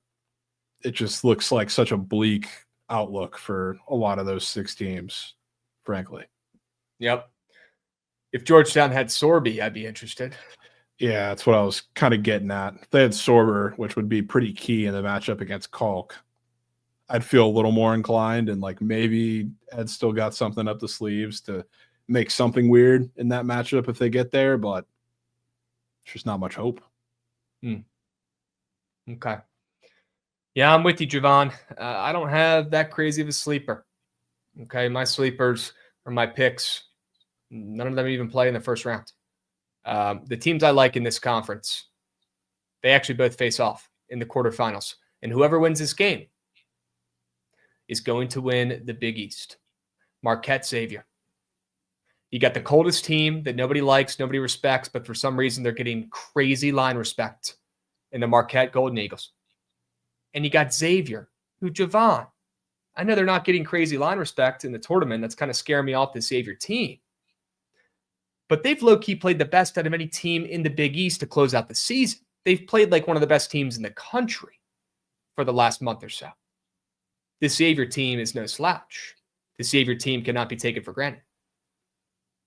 it just looks like such a bleak outlook for a lot of those 6 teams, frankly. Yep. If Georgetown had Sorby, I'd be interested. Yeah, that's what I was kind of getting at. If they had Sorber, which would be pretty key in the matchup against Kalk, I'd feel a little more inclined, and like maybe Ed's still got something up the sleeves to make something weird in that matchup if they get there, but there's just not much hope. Okay. Yeah, I'm with you, Jovan. I don't have that crazy of a sleeper. Okay, my sleepers are my picks. None of them even play in the first round. The teams I like in this conference, they actually both face off in the quarterfinals. And whoever wins this game is going to win the Big East. Marquette, Xavier. You got the coldest team that nobody likes, nobody respects, but for some reason they're getting crazy line respect in the Marquette Golden Eagles. And you got Xavier, who Jovan. I know they're not getting crazy line respect in the tournament. That's kind of scaring me off the Xavier team. But they've low-key played the best out of any team in the Big East to close out the season. they've played like one of the best teams in the country for the last month or so. This Xavier team is no slouch. The Xavier team cannot be taken for granted.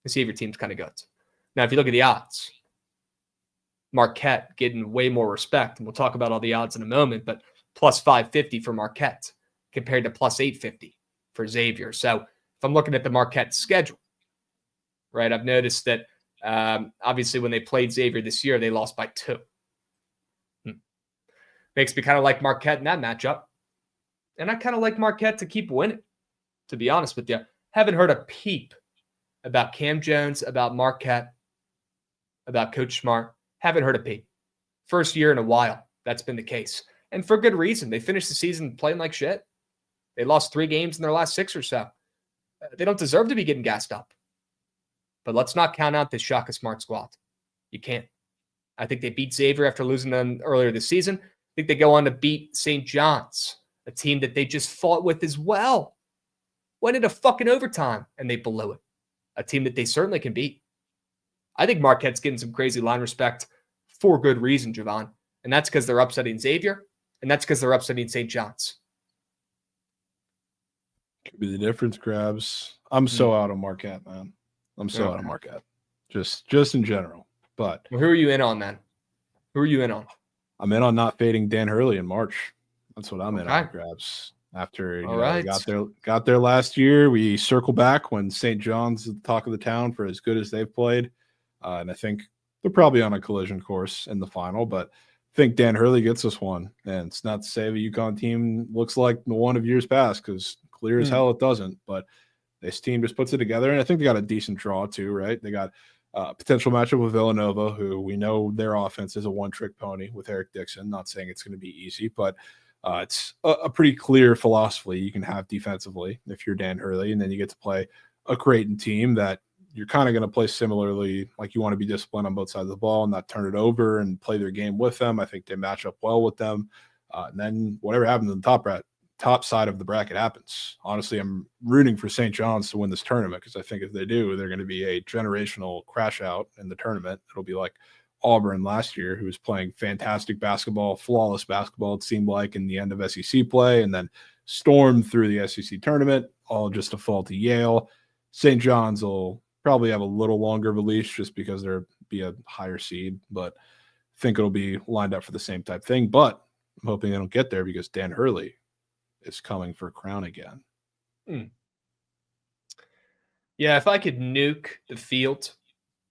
The Xavier team's kind of good. Now, if you look at the odds, Marquette getting way more respect, and we'll talk about all the odds in a moment, but plus 550 for Marquette compared to plus 850 for Xavier. So if I'm looking at the Marquette schedule, right, I've noticed that obviously when they played Xavier this year, they lost by 2. Makes me kind of like Marquette in that matchup. And I kind of like Marquette to keep winning, to be honest with you. Haven't heard a peep about Cam Jones, about Marquette, about Coach Smart. Haven't heard a peep. First year in a while, that's been the case. And for good reason. They finished the season playing like shit. They lost 3 games in their last 6 or so. They don't deserve to be getting gassed up. But let's not count out this Shaka Smart squad. You can't. I think they beat Xavier after losing them earlier this season. I think they go on to beat St. John's, a team that they just fought with as well. Went into fucking overtime, and they blew it. A team that they certainly can beat. I think Marquette's getting some crazy line respect for good reason, Jovan. And that's because they're upsetting Xavier, and that's because they're upsetting St. John's. Could be the difference, Krabs. I'm so out of Marquette, man. I'm so out of Marquette. Just in general. But well, who are you in on, then? Who are you in on? I'm in on not fading Dan Hurley in March. That's what I'm in on, Krabs. After got there last year, we circle back when St. John's is the talk of the town for as good as they've played. And I think they're probably on a collision course in the final, but I think Dan Hurley gets us one. And it's not to say the UConn team looks like the one of years past, because clear as hell it doesn't. But this team just puts it together, and I think they got a decent draw too, right? They got a potential matchup with Villanova, who we know their offense is a one-trick pony with Eric Dixon. Not saying it's going to be easy, but it's a pretty clear philosophy you can have defensively if you're Dan Hurley, and then you get to play a Creighton team that you're kind of going to play similarly, like you want to be disciplined on both sides of the ball and not turn it over and play their game with them. I think they match up well with them. And then whatever happens in the top side of the bracket happens. Honestly, I'm rooting for St. John's to win this tournament, because I think if they do, they're going to be a generational crash out in the tournament. It'll be like Auburn last year, who was playing fantastic basketball, flawless basketball, it seemed like, in the end of SEC play, and then stormed through the SEC tournament, all just to fall to Yale. St. John's will probably have a little longer of a leash just because they'll be a higher seed, but I think it'll be lined up for the same type thing. But I'm hoping they don't get there, because Dan Hurley is coming for a crown again. Yeah, if I could nuke the field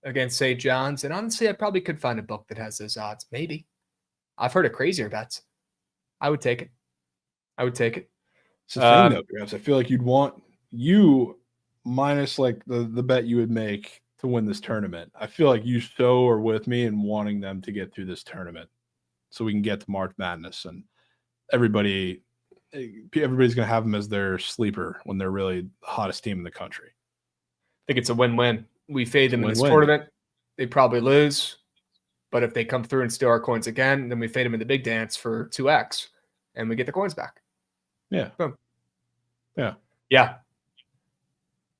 against St. John's, and honestly, I probably could find a book that has those odds. Maybe. I've heard of crazier bets. I would take it. It's the thing, though, perhaps. I feel like you'd want you minus like the bet you would make to win this tournament. I feel like you so are with me in wanting them to get through this tournament so we can get to March Madness, and everybody's going to have them as their sleeper when they're really the hottest team in the country. I think it's a win-win. We fade them in this tournament. They probably lose. But if they come through and steal our coins again, then we fade them in the big dance for 2x, and we get the coins back. Yeah. Boom. Yeah.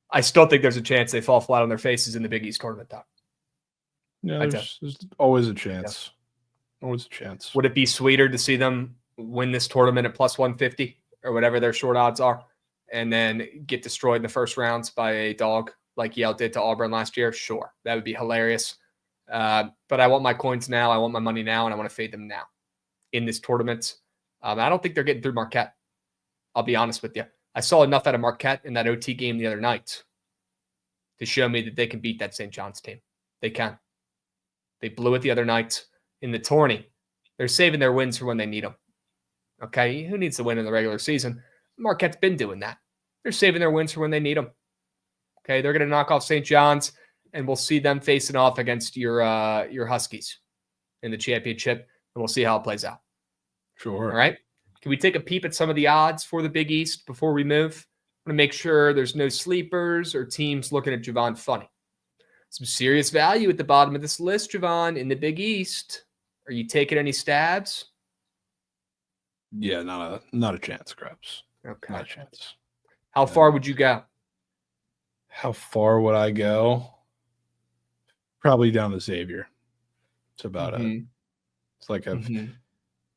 I still think there's a chance they fall flat on their faces in the Big East tournament, though. Yeah, there's always a chance. Yeah. Always a chance. Would it be sweeter to see them win this tournament at plus 150 or whatever their short odds are, and then get destroyed in the first rounds by a dog like Yale did to Auburn last year? Sure. That would be hilarious. But I want my coins now. I want my money now, and I want to fade them now in this tournament. I don't think they're getting through Marquette. I'll be honest with you. I saw enough out of Marquette in that OT game the other night to show me that they can beat that St. John's team. They can. They blew it the other night in the tourney. They're saving their wins for when they need them. Okay, who needs to win in the regular season? Marquette's been doing that. They're saving their wins for when they need them. Okay, they're going to knock off St. John's, and we'll see them facing off against your Huskies in the championship, and we'll see how it plays out. Sure. All right? Can we take a peep at some of the odds for the Big East before we move? I want to make sure there's no sleepers or teams looking at Jovan funny. Some serious value at the bottom of this list, Jovan, in the Big East. Are you taking any stabs? Yeah, not a chance, Krabs. Okay. Not a chance. How far would you go? How far would I go? Probably down to Xavier. That's about it. It's like Mhm.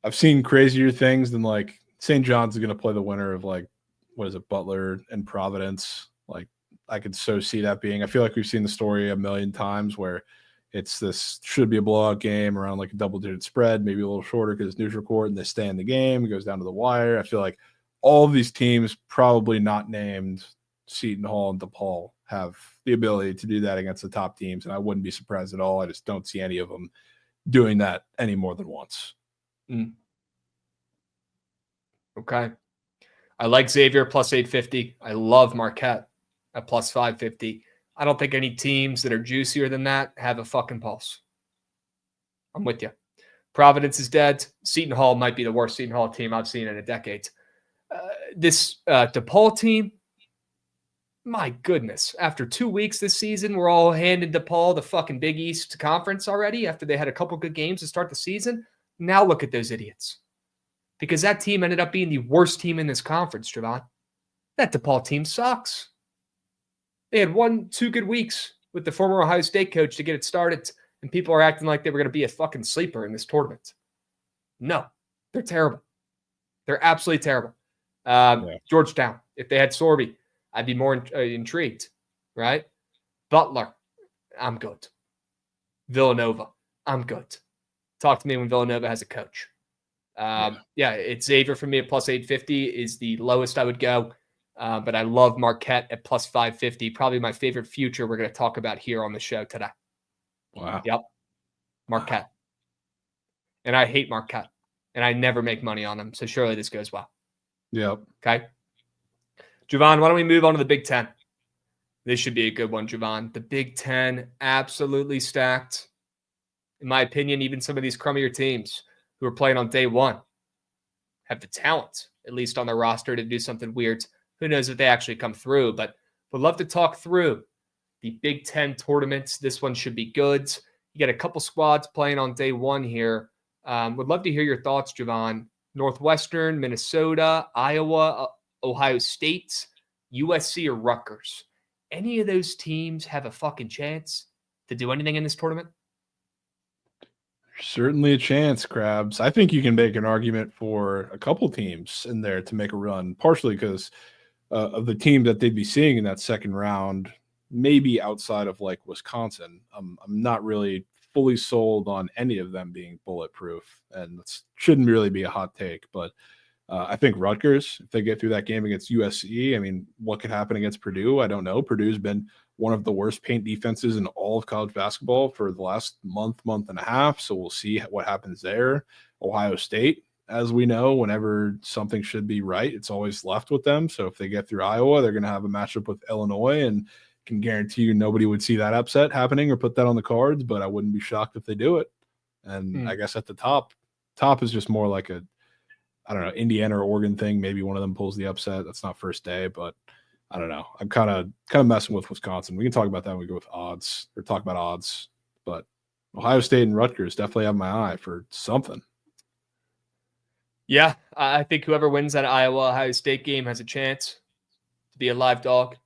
I've seen crazier things than like St. John's is going to play the winner of like, what is it, Butler and Providence. Like I could so see that being, I feel like we've seen the story a million times where this should be a blowout game around like a double-digit spread, maybe a little shorter because it's neutral court, and they stay in the game. It goes down to the wire. I feel like all of these teams, probably not named Seton Hall and DePaul, have the ability to do that against the top teams, and I wouldn't be surprised at all. I just don't see any of them doing that any more than once. Okay. I like Xavier plus 850. I love Marquette at plus 550. I don't think any teams that are juicier than that have a fucking pulse. I'm with you. Providence is dead. Seton Hall might be the worst Seton Hall team I've seen in a decade. This DePaul team, my goodness. After 2 weeks this season, we're all handing DePaul the fucking Big East Conference already after they had a couple good games to start the season. Now look at those idiots. Because that team ended up being the worst team in this conference, Jovan. That DePaul team sucks. They had 1-2 good weeks with the former Ohio State coach to get it started, and people are acting like they were going to be a fucking sleeper in this tournament. No, they're terrible. They're absolutely terrible. Georgetown, if they had Sorby, I'd be more intrigued, right? Butler, I'm good. Villanova, I'm good. Talk to me when Villanova has a coach. It's Xavier for me at plus 850 is the lowest I would go. But I love Marquette at plus 550. Probably my favorite future we're going to talk about here on the show today. Wow. Yep. Marquette. Wow. And I hate Marquette. And I never make money on them. So surely this goes well. Yep. Okay. Jovan, why don't we move on to the Big Ten? This should be a good one, Jovan. The Big Ten, absolutely stacked. In my opinion, even some of these crummier teams who are playing on day one have the talent, at least on their roster, to do something weird. Who knows if they actually come through, but would love to talk through the Big Ten tournaments. This one should be good. You got a couple squads playing on day one here. Would love to hear your thoughts, Jovan. Northwestern, Minnesota, Iowa, Ohio State, USC, or Rutgers. Any of those teams have a fucking chance to do anything in this tournament? Certainly a chance, Krabs. I think you can make an argument for a couple teams in there to make a run, partially because of the team that they'd be seeing in that second round, maybe outside of like Wisconsin. I'm not really fully sold on any of them being bulletproof, and that shouldn't really be a hot take, but I think Rutgers, if they get through that game against USC, I mean, what could happen against Purdue? I don't know. Purdue's been one of the worst paint defenses in all of college basketball for the last month and a half, so we'll see what happens there. Ohio State, as we know, whenever something should be right, it's always left with them. So if they get through Iowa, they're going to have a matchup with Illinois, and can guarantee you nobody would see that upset happening or put that on the cards, but I wouldn't be shocked if they do it. And I guess at the top is just more like a, I don't know, Indiana or Oregon thing. Maybe one of them pulls the upset. That's not first day, but I don't know. I'm kind of messing with Wisconsin. We can talk about that when we go with odds or talk about odds, but Ohio State and Rutgers definitely have my eye for something. Yeah, I think whoever wins that Iowa-Ohio State game has a chance to be a live dog.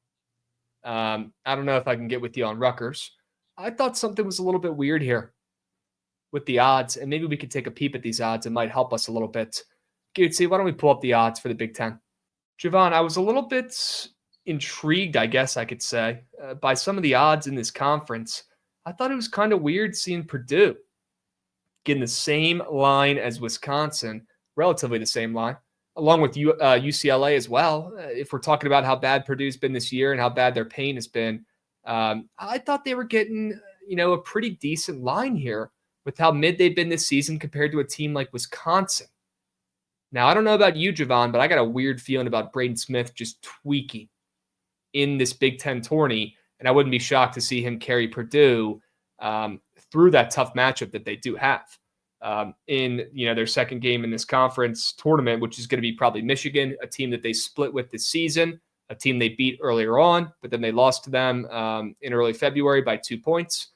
I don't know if I can get with you on Rutgers. I thought something was a little bit weird here with the odds, and maybe we could take a peep at these odds. It might help us a little bit. Gutsy, why don't we pull up the odds for the Big Ten? Jovan, I was a little bit intrigued, I guess I could say, by some of the odds in this conference. I thought it was kind of weird seeing Purdue getting the same line as Wisconsin, relatively the same line, along with UCLA as well. If we're talking about how bad Purdue's been this year and how bad their pain has been, I thought they were getting, a pretty decent line here with how mid they've been this season compared to a team like Wisconsin. Now, I don't know about you, Jovan, but I got a weird feeling about Braden Smith just tweaking in this Big Ten tourney, and I wouldn't be shocked to see him carry Purdue through that tough matchup that they do have in their second game in this conference tournament, which is going to be probably Michigan, a team that they split with this season, a team they beat earlier on, but then they lost to them in early February by 2 points.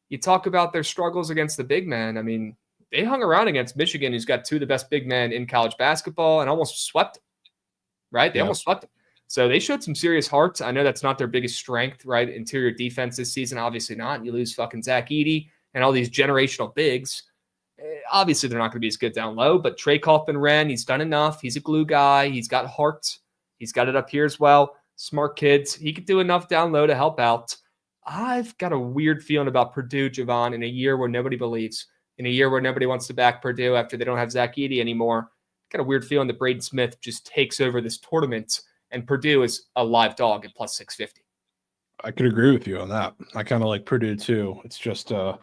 You talk about their struggles against the big man. I mean, they hung around against Michigan, who's got two of the best big men in college basketball, and almost swept them, right? They almost swept them. So they showed some serious heart. I know that's not their biggest strength, right? Interior defense this season, obviously not. You lose fucking Zach Edey and all these generational bigs. Obviously, they're not going to be as good down low, but Trey Kaufman-Renn, he's done enough. He's a glue guy. He's got heart. He's got it up here as well. Smart kids. He could do enough down low to help out. I've got a weird feeling about Purdue, Jovan, in a year where nobody believes, in a year where nobody wants to back Purdue after they don't have Zach Edey anymore. Got a weird feeling that Braden Smith just takes over this tournament, and Purdue is a live dog at plus 650. I could agree with you on that. I kind of like Purdue too. It's just a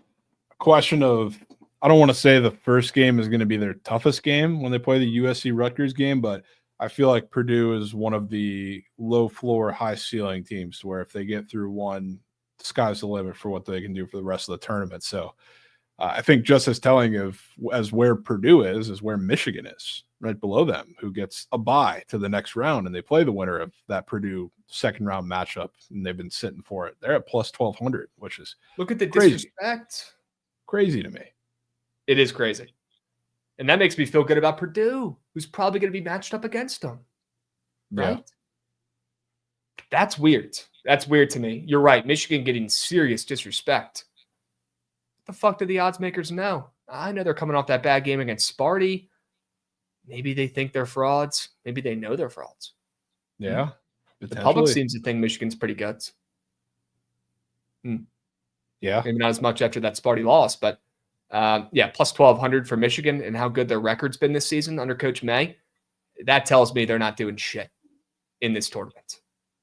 question of, I don't want to say the first game is going to be their toughest game when they play the USC Rutgers game, but I feel like Purdue is one of the low floor, high ceiling teams where if they get through one, the sky's the limit for what they can do for the rest of the tournament. So I think just as telling as where Purdue is where Michigan is, right below them, who gets a bye to the next round, and they play the winner of that Purdue second round matchup, and they've been sitting for it. They're at plus 1,200, which is look at the crazy. Disrespect. Crazy to me. It is crazy. And that makes me feel good about Purdue, who's probably going to be matched up against them. Right? Yeah. That's weird. That's weird to me. You're right. Michigan getting serious disrespect. What the fuck do the odds makers know? I know they're coming off that bad game against Sparty. Maybe they think they're frauds. Maybe they know they're frauds. Yeah. The public seems to think Michigan's pretty good. Yeah. Maybe not as much after that Sparty loss, but plus 1,200 for Michigan and how good their record's been this season under Coach May. That tells me they're not doing shit in this tournament.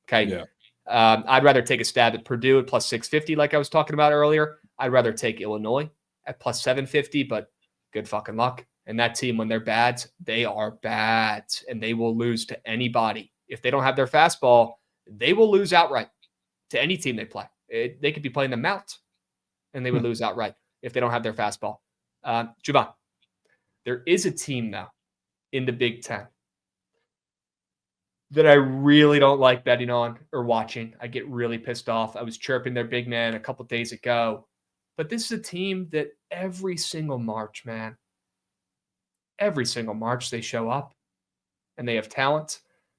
Okay. Yeah. I'd rather take a stab at Purdue at plus 650, like I was talking about earlier. I'd rather take Illinois at plus 750, but good fucking luck. And that team, when they're bad, they are bad, and they will lose to anybody. If they don't have their fastball, they will lose outright to any team they play. They could be playing the Mount, and they would lose outright if they don't have their fastball. Jovan, there is a team now in the Big Ten that I really don't like betting on or watching. I get really pissed off. I was chirping their big man a couple days ago. But this is a team that every single March, man, every single March they show up and they have talent.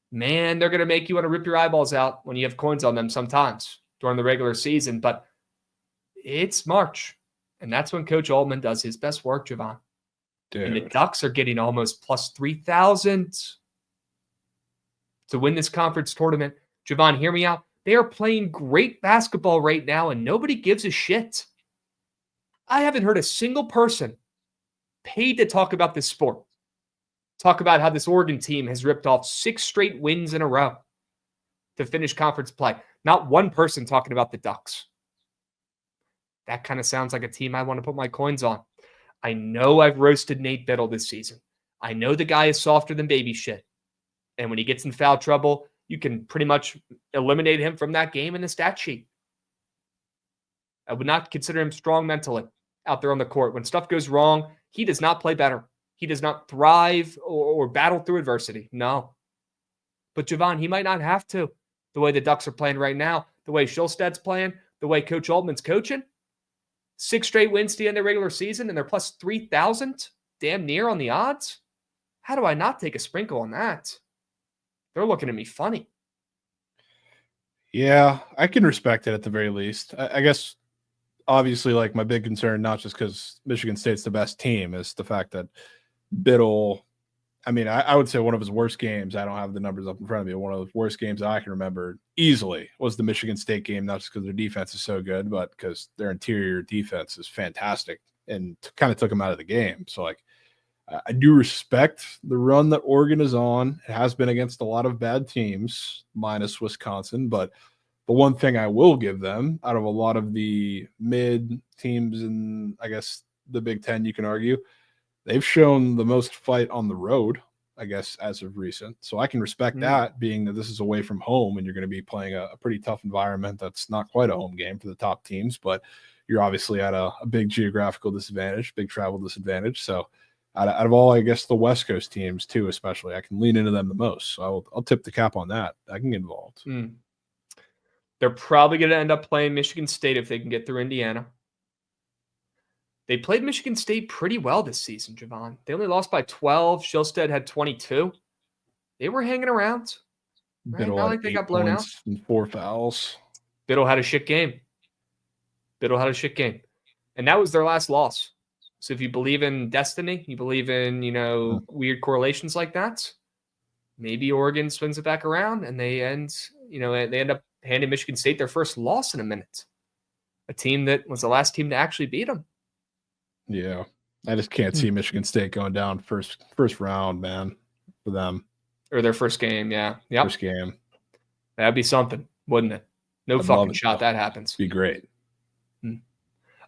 Man, they're going to make you want to rip your eyeballs out when you have coins on them sometimes during the regular season. But it's March, and that's when Coach Altman does his best work, Jovan. Dude. And the Ducks are getting almost plus 3,000 to win this conference tournament. Jovan, hear me out. They are playing great basketball right now, and nobody gives a shit. I haven't heard a single person paid to talk about this sport talk about how this Oregon team has ripped off 6 straight wins in a row to finish conference play. Not one person talking about the Ducks. That kind of sounds like a team I want to put my coins on. I know I've roasted Nate Biddle this season. I know the guy is softer than baby shit. And when he gets in foul trouble, you can pretty much eliminate him from that game in the stat sheet. I would not consider him strong mentally out there on the court. When stuff goes wrong, he does not play better. He does not thrive or battle through adversity. No. But Jovan, he might not have to. The way the Ducks are playing right now, the way Schulstad's playing, the way Coach Altman's coaching. 6 straight wins to the end of the regular season, and they're plus 3,000, damn near on the odds. How do I not take a sprinkle on that? They're looking at me funny. Yeah, I can respect it at the very least. I guess, obviously, like my big concern, not just because Michigan State's the best team, is the fact that Biddle, I mean, I would say one of his worst games, I don't have the numbers up in front of me, one of the worst games I can remember easily was the Michigan State game, not just because their defense is so good, but because their interior defense is fantastic and kind of took them out of the game. So, like, I do respect the run that Oregon is on. It has been against a lot of bad teams, minus Wisconsin, but the one thing I will give them out of a lot of the mid teams in, I guess, the Big Ten, you can argue, they've shown the most fight on the road, I guess, as of recent. So I can respect that, being that this is away from home and you're going to be playing a pretty tough environment that's not quite a home game for the top teams, but you're obviously at a big geographical disadvantage, big travel disadvantage. So out of all, I guess, the West Coast teams too, especially, I can lean into them the most. So I'll tip the cap on that. I can get involved. They're probably going to end up playing Michigan State if they can get through Indiana. They played Michigan State pretty well this season, Jovan. They only lost by 12. Schulstad had 22. They were hanging around. Right? Not like they got blown out. And 4 fouls. Biddle had a shit game. And that was their last loss. So if you believe in destiny, you believe in, weird correlations like that, maybe Oregon swings it back around and they end up handing Michigan State their first loss in a minute. A team that was the last team to actually beat them. Yeah. I just can't see Michigan State going down first round, man, for them. Or their first game, yeah. Yep. First game. That'd be something, wouldn't it? No fucking shot that happens. Be great.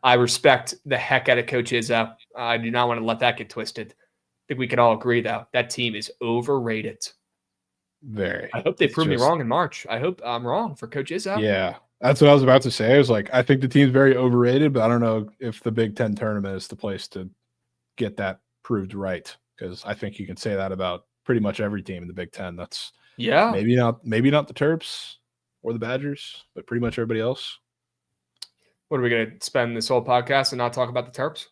I respect the heck out of Coach Izzo. I do not want to let that get twisted. I think we can all agree, though, that team is overrated. Very. I hope they prove me wrong in March. I hope I'm wrong for Coach Izzo. Yeah, that's what I was about to say. I was like, I think the team's very overrated, but I don't know if the Big Ten tournament is the place to get that proved right, because I think you can say that about pretty much every team in the Big Ten. That's maybe not the Terps or the Badgers, but pretty much everybody else. What are we going to spend this whole podcast and not talk about the Terps?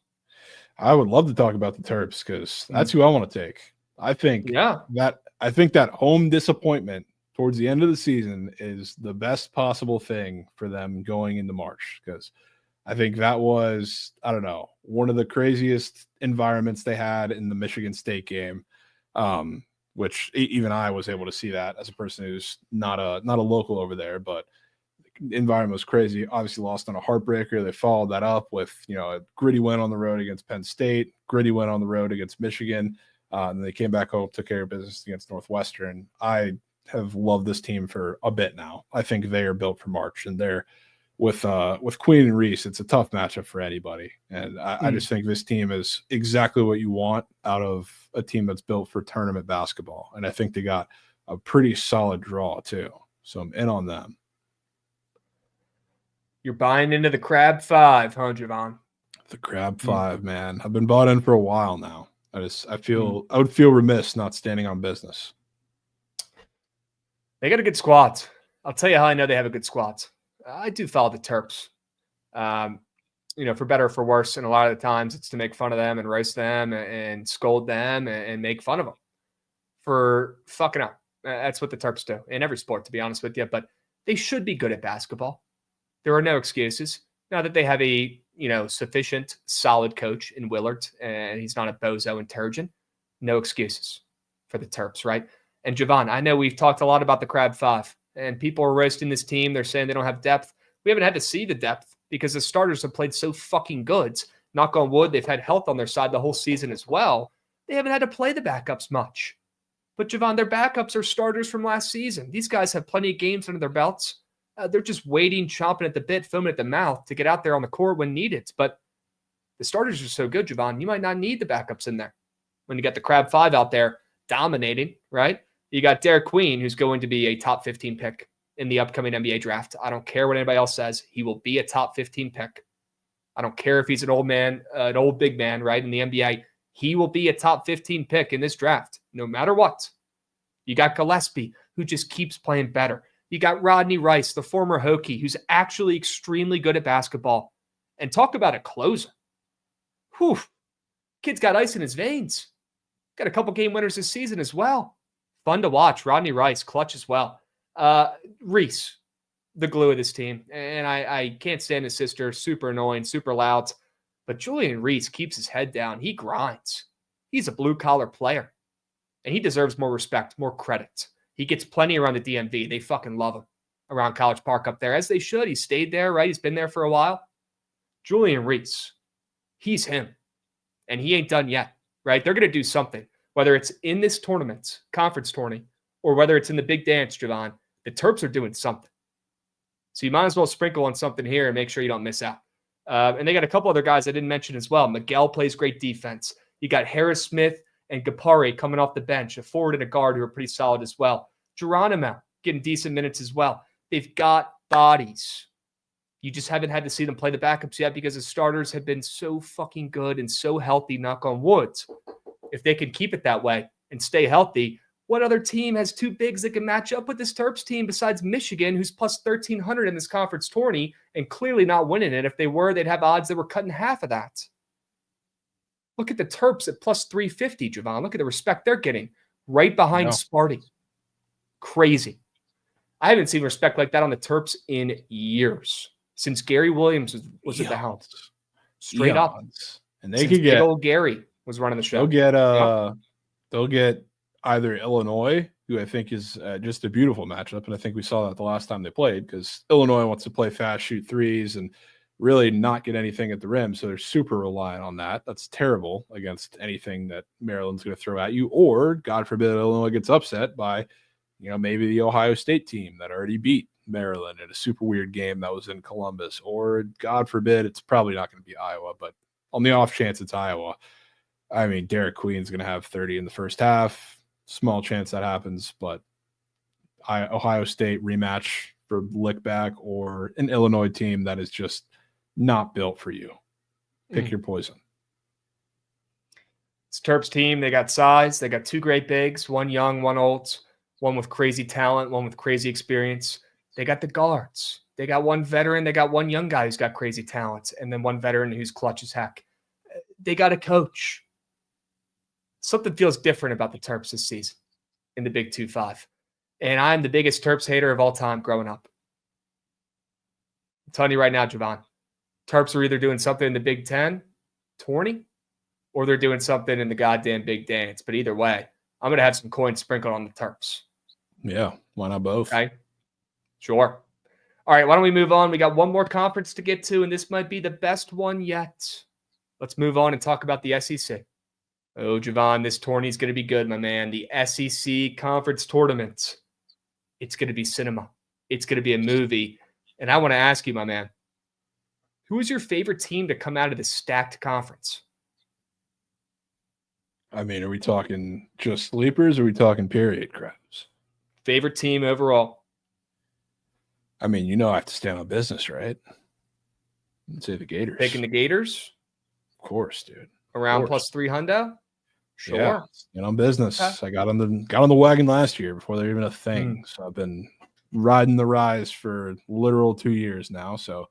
I would love to talk about the Terps because that's who I want to take. I think that home disappointment towards the end of the season is the best possible thing for them going into March, because I think that was, I don't know, one of the craziest environments they had in the Michigan State game, which even I was able to see that as a person who's not a local over there, but the environment was crazy. Obviously lost on a heartbreaker. They followed that up with, a gritty win on the road against Penn State, gritty win on the road against Michigan. And they came back home, took care of business against Northwestern. I have loved this team for a bit now. I think they are built for March, and they're with Queen and Reese. It's a tough matchup for anybody. And I just think this team is exactly what you want out of a team that's built for tournament basketball. And I think they got a pretty solid draw too. So I'm in on them. You're buying into the Crab 5, huh, Jovan? The Crab 5, man. I've been bought in for a while now. I would feel remiss not standing on business. They got a good squad. I'll tell you how I know they have a good squad. I do follow the Terps. For better or for worse, and a lot of the times it's to make fun of them and roast them and scold them and make fun of them for fucking up. That's what the Terps do in every sport, to be honest with you. But they should be good at basketball. There are no excuses. Now that they have a sufficient, solid coach in Willard, and he's not a bozo and Turgeon, no excuses for the Terps, right? And Jovan, I know we've talked a lot about the Crab 5, and people are roasting this team. They're saying they don't have depth. We haven't had to see the depth because the starters have played so fucking good. Knock on wood, they've had health on their side the whole season as well. They haven't had to play the backups much. But Jovan, their backups are starters from last season. These guys have plenty of games under their belts. They're just waiting, chomping at the bit, foaming at the mouth to get out there on the court when needed. But the starters are so good, Jovan, you might not need the backups in there. When you got the Crab 5 out there dominating, right? You got Derek Queen, who's going to be a top 15 pick in the upcoming NBA draft. I don't care what anybody else says. He will be a top 15 pick. I don't care if he's an old big man, right, in the NBA. He will be a top 15 pick in this draft, no matter what. You got Gillespie, who just keeps playing better. You got Rodney Rice, the former Hokie, who's actually extremely good at basketball. And talk about a closer. Whew. Kid's got ice in his veins. Got a couple game winners this season as well. Fun to watch. Rodney Rice, clutch as well. Reese, the glue of this team. And I can't stand his sister. Super annoying, super loud. But Julian Reese keeps his head down. He grinds. He's a blue-collar player. And he deserves more respect, more credit. He gets plenty around the DMV. They fucking love him around College Park up there, as they should. He stayed there, right? He's been there for a while. Julian Reese, he's him. And he ain't done yet, right? They're going to do something, whether it's in this tournament, conference tourney, or whether it's in the big dance, Jovan. The Terps are doing something. So you might as well sprinkle on something here and make sure you don't miss out. And they got a couple other guys I didn't mention as well. Miguel plays great defense. You got Harris Smith and Gapare coming off the bench, a forward and a guard who are pretty solid as well. Geronimo getting decent minutes as well. They've got bodies. You just haven't had to see them play the backups yet because the starters have been so fucking good and so healthy, knock on wood. If they can keep it that way and stay healthy, what other team has two bigs that can match up with this Terps team besides Michigan, who's plus 1,300 in this conference tourney and clearly not winning it? If they were, they'd have odds that were cutting half of that. Look at the Terps at plus 350, Jovan. Look at the respect they're getting right behind Sparty. Crazy. I haven't seen respect like that on the Terps in years, since Gary Williams was at the helm. Straight up. And they Since could big get old Gary was running the show. They'll get either Illinois, who I think is just a beautiful matchup, and I think we saw that the last time they played, because Illinois wants to play fast, shoot threes, and really not get anything at the rim, so they're super reliant on that. That's terrible against anything that Maryland's going to throw at you, or, God forbid, Illinois gets upset by, maybe the Ohio State team that already beat Maryland in a super weird game that was in Columbus, or, God forbid, it's probably not going to be Iowa, but on the off chance it's Iowa, I mean, Derek Queen's going to have 30 in the first half. Small chance that happens, but Ohio State rematch for lickback, or an Illinois team that is just not built for you. Pick your poison. It's Terps team. They got size. They got two great bigs, one young, one old, one with crazy talent, one with crazy experience. They got the guards. They got one veteran. They got one young guy who's got crazy talent, and then one veteran who's clutch as heck. They got a coach. Something feels different about the Terps this season in the Big 2-5. And I'm the biggest Terps hater of all time growing up. I'm telling you right now, Jovan, Terps are either doing something in the Big 10 tourney, or they're doing something in the goddamn Big Dance. But either way, I'm going to have some coins sprinkled on the Terps. Yeah, why not both? Okay, sure. All right, why don't we move on? We got one more conference to get to, and this might be the best one yet. Let's move on and talk about the SEC. Oh, Jovan, this tourney is going to be good, my man. The SEC Conference Tournament. It's going to be cinema. It's going to be a movie. And I want to ask you, my man, who is your favorite team to come out of this stacked conference? I mean, are we talking just sleepers, or are we talking period Krabs? Favorite team overall? I mean, I have to stand on business, right? I'd say the Gators. Picking the Gators? Of course, dude. Around plus 300? Sure. Yeah, stand on business. Okay. I got on the wagon last year before they're even a thing. So I've been riding the rise for literal 2 years now. So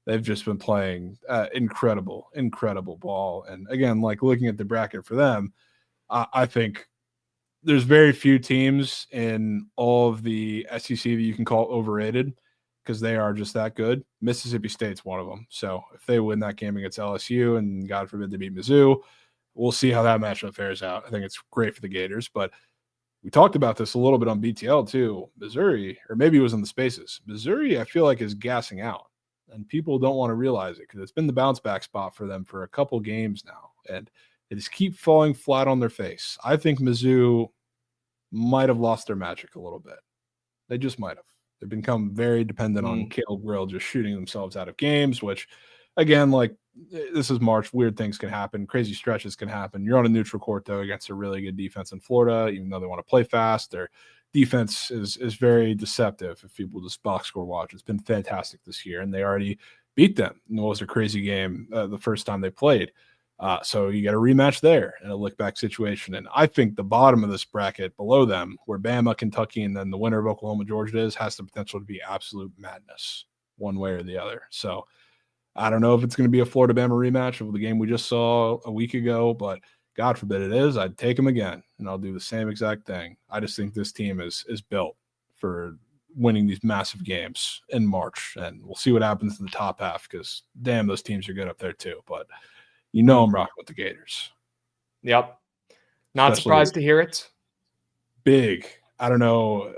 they've just been playing incredible ball. And again, like looking at the bracket for them, I think there's very few teams in all of the SEC that you can call overrated, because they are just that good. Mississippi State's one of them. So if they win that game against LSU, and God forbid they beat Mizzou, we'll see how that matchup fares out. I think it's great for the Gators. But we talked about this a little bit on BTL too. Missouri, or maybe it was in the spaces, Missouri I feel like is gassing out, and people don't want to realize it, because it's been the bounce back spot for them for a couple games now, and they just keep falling flat on their face. I think Mizzou might have lost their magic a little bit. They just might have. They've become very dependent on Caleb Grill just shooting themselves out of games, which, again, like, this is March. Weird things can happen. Crazy stretches can happen. You're on a neutral court, though, against a really good defense in Florida, even though they want to play fast. Their defense is very deceptive if people just box score watch. It's been fantastic this year, and they already beat them. It was a crazy game the first time they played. So you got a rematch there in a look-back situation. And I think the bottom of this bracket below them, where Bama, Kentucky, and then the winner of Oklahoma, Georgia has the potential to be absolute madness one way or the other. So I don't know if it's going to be a Florida-Bama rematch of the game we just saw a week ago, but God forbid it is. I'd take them again, and I'll do the same exact thing. I just think this team is built for winning these massive games in March, and we'll see what happens in the top half, because, damn, those teams are good up there too. But I'm rocking with the Gators. Yep. Not especially surprised to hear it. Big. I don't know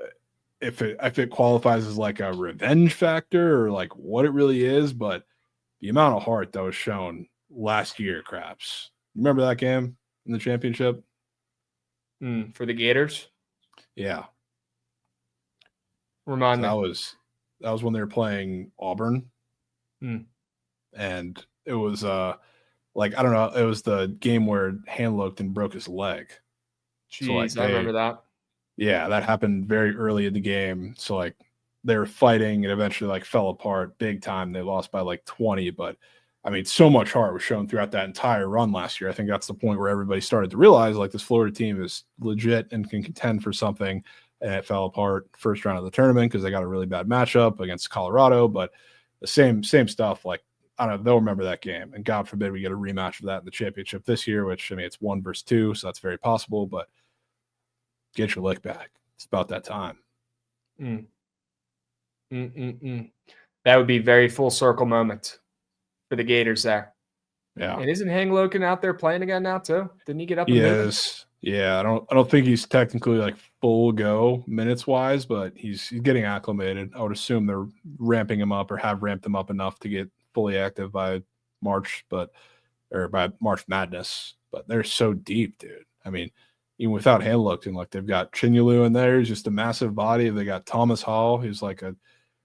if it qualifies as like a revenge factor or like what it really is, but the amount of heart that was shown last year, Krabs. Remember that game in the championship? For the Gators? Yeah. Remind me. That was when they were playing Auburn. And it was I don't know, it was the game where Hanlocked and broke his leg. Jeez, so I remember that. Yeah, that happened very early in the game. So they were fighting and eventually fell apart big time. They lost by 20, but I mean, so much heart was shown throughout that entire run last year. I think that's the point where everybody started to realize this Florida team is legit and can contend for something. And it fell apart first round of the tournament because they got a really bad matchup against Colorado. But the same stuff. I don't know, they'll remember that game. And God forbid we get a rematch of that in the championship this year, which, I mean, it's 1 versus 2, so that's very possible. But get your lick back. It's about that time. That would be very full circle moment for the Gators there. Yeah. And isn't Hangloken out there playing again now too? Didn't he get up and moving? Yes. Yeah, I don't think he's technically like full go minutes wise, but he's getting acclimated. I would assume they're ramping him up or have ramped him up enough to get fully active by March, or by March Madness. But they're so deep, dude. I mean, even without Hangloken, like they've got Chinyelu in there, he's just a massive body. They got Thomas Hall, who's like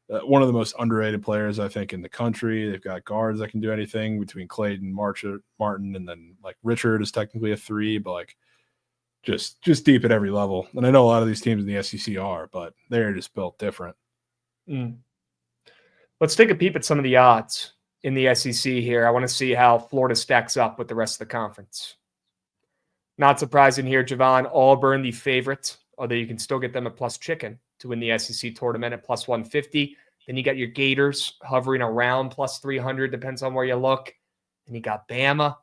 one of the most underrated players, I think, in the country. They've got guards that can do anything between Clayton, Martin, and then like Richard is technically a 3, but like just deep at every level. And I know a lot of these teams in the SEC are, but they're just built different. Let's take a peep at some of the odds in the SEC here. I want to see how Florida stacks up with the rest of the conference. Not surprising here, Jovan. Auburn, the favorite, although you can still get them at plus chicken to win the SEC tournament at plus 150. Then you got your Gators hovering around plus 300, depends on where you look. Then you got Bama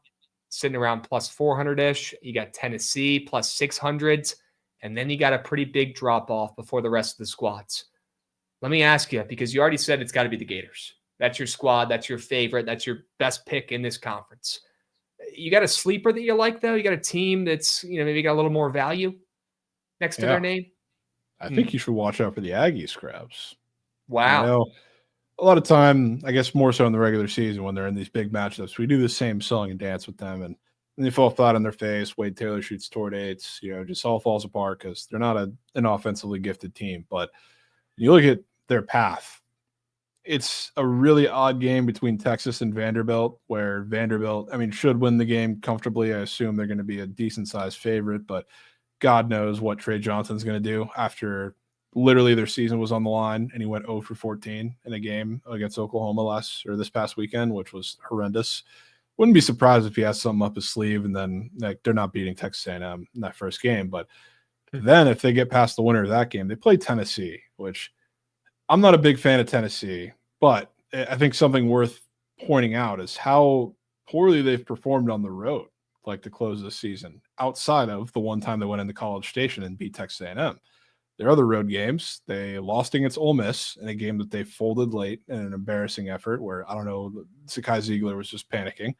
sitting around plus 400-ish. You got Tennessee plus 600s. And then you got a pretty big drop-off before the rest of the squads. Let me ask you, because you already said it's got to be the Gators. That's your squad. That's your favorite. That's your best pick in this conference. You got a sleeper that you like, though? You got a team that's, maybe got a little more value next to their name? I think you should watch out for the Aggies, Krabs. Wow. I know a lot of time, I guess more so in the regular season when they're in these big matchups, we do the same song and dance with them, and they fall flat on their face. Wade Taylor shoots toward eights, just all falls apart because they're not an offensively gifted team. But you look at their path, it's a really odd game between Texas and Vanderbilt, where Vanderbilt, should win the game comfortably. I assume they're going to be a decent-sized favorite, but God knows what Trey Johnson's going to do after literally their season was on the line, and he went 0 for 14 in a game against Oklahoma this past weekend, which was horrendous. Wouldn't be surprised if he has something up his sleeve, and then they're not beating Texas A&M in that first game. But then if they get past the winner of that game, they play Tennessee, which I'm not a big fan of Tennessee, but I think something worth pointing out is how poorly they've performed on the road, like to close this season, outside of the one time they went into College Station and beat Texas A&M. Their other road games, they lost against Ole Miss in a game that they folded late in an embarrassing effort where, I don't know, Sakai Ziegler was just panicking.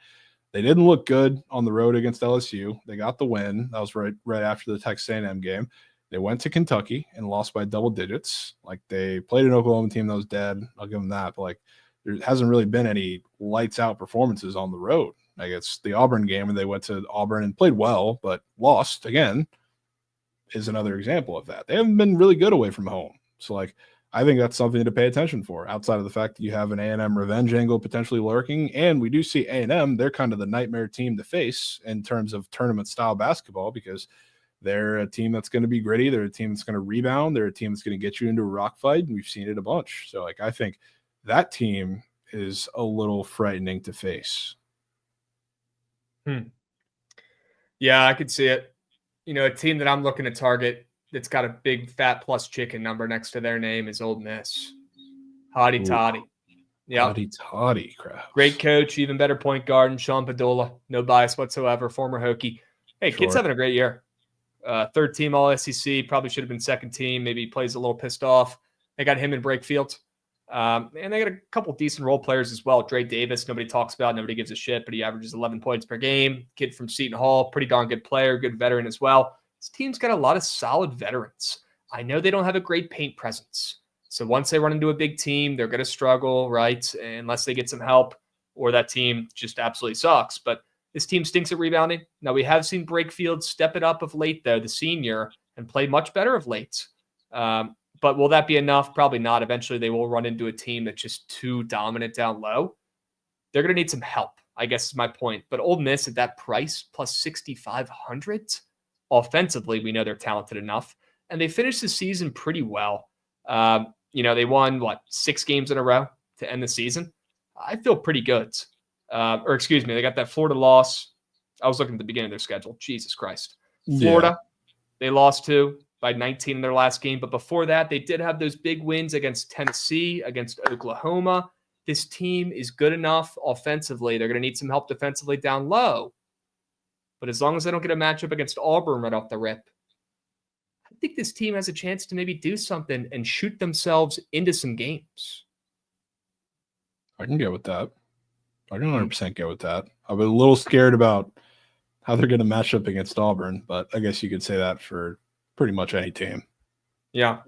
They didn't look good on the road against LSU. They got the win. That was right after the Texas A&M game. They went to Kentucky and lost by double digits. Like, they played an Oklahoma team that was dead. I'll give them that. But, there hasn't really been any lights-out performances on the road. It's the Auburn game, and they went to Auburn and played well, but lost again. Is another example of that. They haven't been really good away from home. So, I think that's something to pay attention for, outside of the fact that you have an A&M revenge angle potentially lurking. And we do see A&M, they're kind of the nightmare team to face in terms of tournament-style basketball, because they're a team that's going to be gritty. They're a team that's going to rebound. They're a team that's going to get you into a rock fight, and we've seen it a bunch. So, I think that team is a little frightening to face. Yeah, I could see it. A team that I'm looking to target that's got a big fat plus chicken number next to their name is Ole Miss. Hotty toddy. Yeah. Hotty toddy, crap. Great coach, even better point guard, and Sean Padula. No bias whatsoever, former Hokie. Hey, kid's having a great year. Third team All SEC, probably should have been second team. Maybe he plays a little pissed off. They got him in Brakefield. And they got a couple decent role players as well. Dre Davis, nobody talks about, nobody gives a shit, but he averages 11 points per game. Kid from Seton Hall, pretty darn good player, good veteran as well. This team's got a lot of solid veterans. I know they don't have a great paint presence. So once they run into a big team, they're going to struggle, right? Unless they get some help, or that team just absolutely sucks. But this team stinks at rebounding. Now, we have seen Brakefield step it up of late, though, the senior, and play much better of late. But will that be enough? Probably not. Eventually, they will run into a team that's just too dominant down low. They're going to need some help, I guess is my point. But Ole Miss at that price, plus 6,500, offensively, we know they're talented enough. And they finished the season pretty well. They won, 6 games in a row to end the season. I feel pretty good. They got that Florida loss. I was looking at the beginning of their schedule. Jesus Christ. Florida, they lost to by 19 in their last game. But before that, they did have those big wins against Tennessee, against Oklahoma. This team is good enough offensively. They're going to need some help defensively down low. But as long as they don't get a matchup against Auburn right off the rip, I think this team has a chance to maybe do something and shoot themselves into some games. I can get with that. I can 100% go with that. I was a little scared about how they're going to match up against Auburn, but I guess you could say that for pretty much any team. Yeah.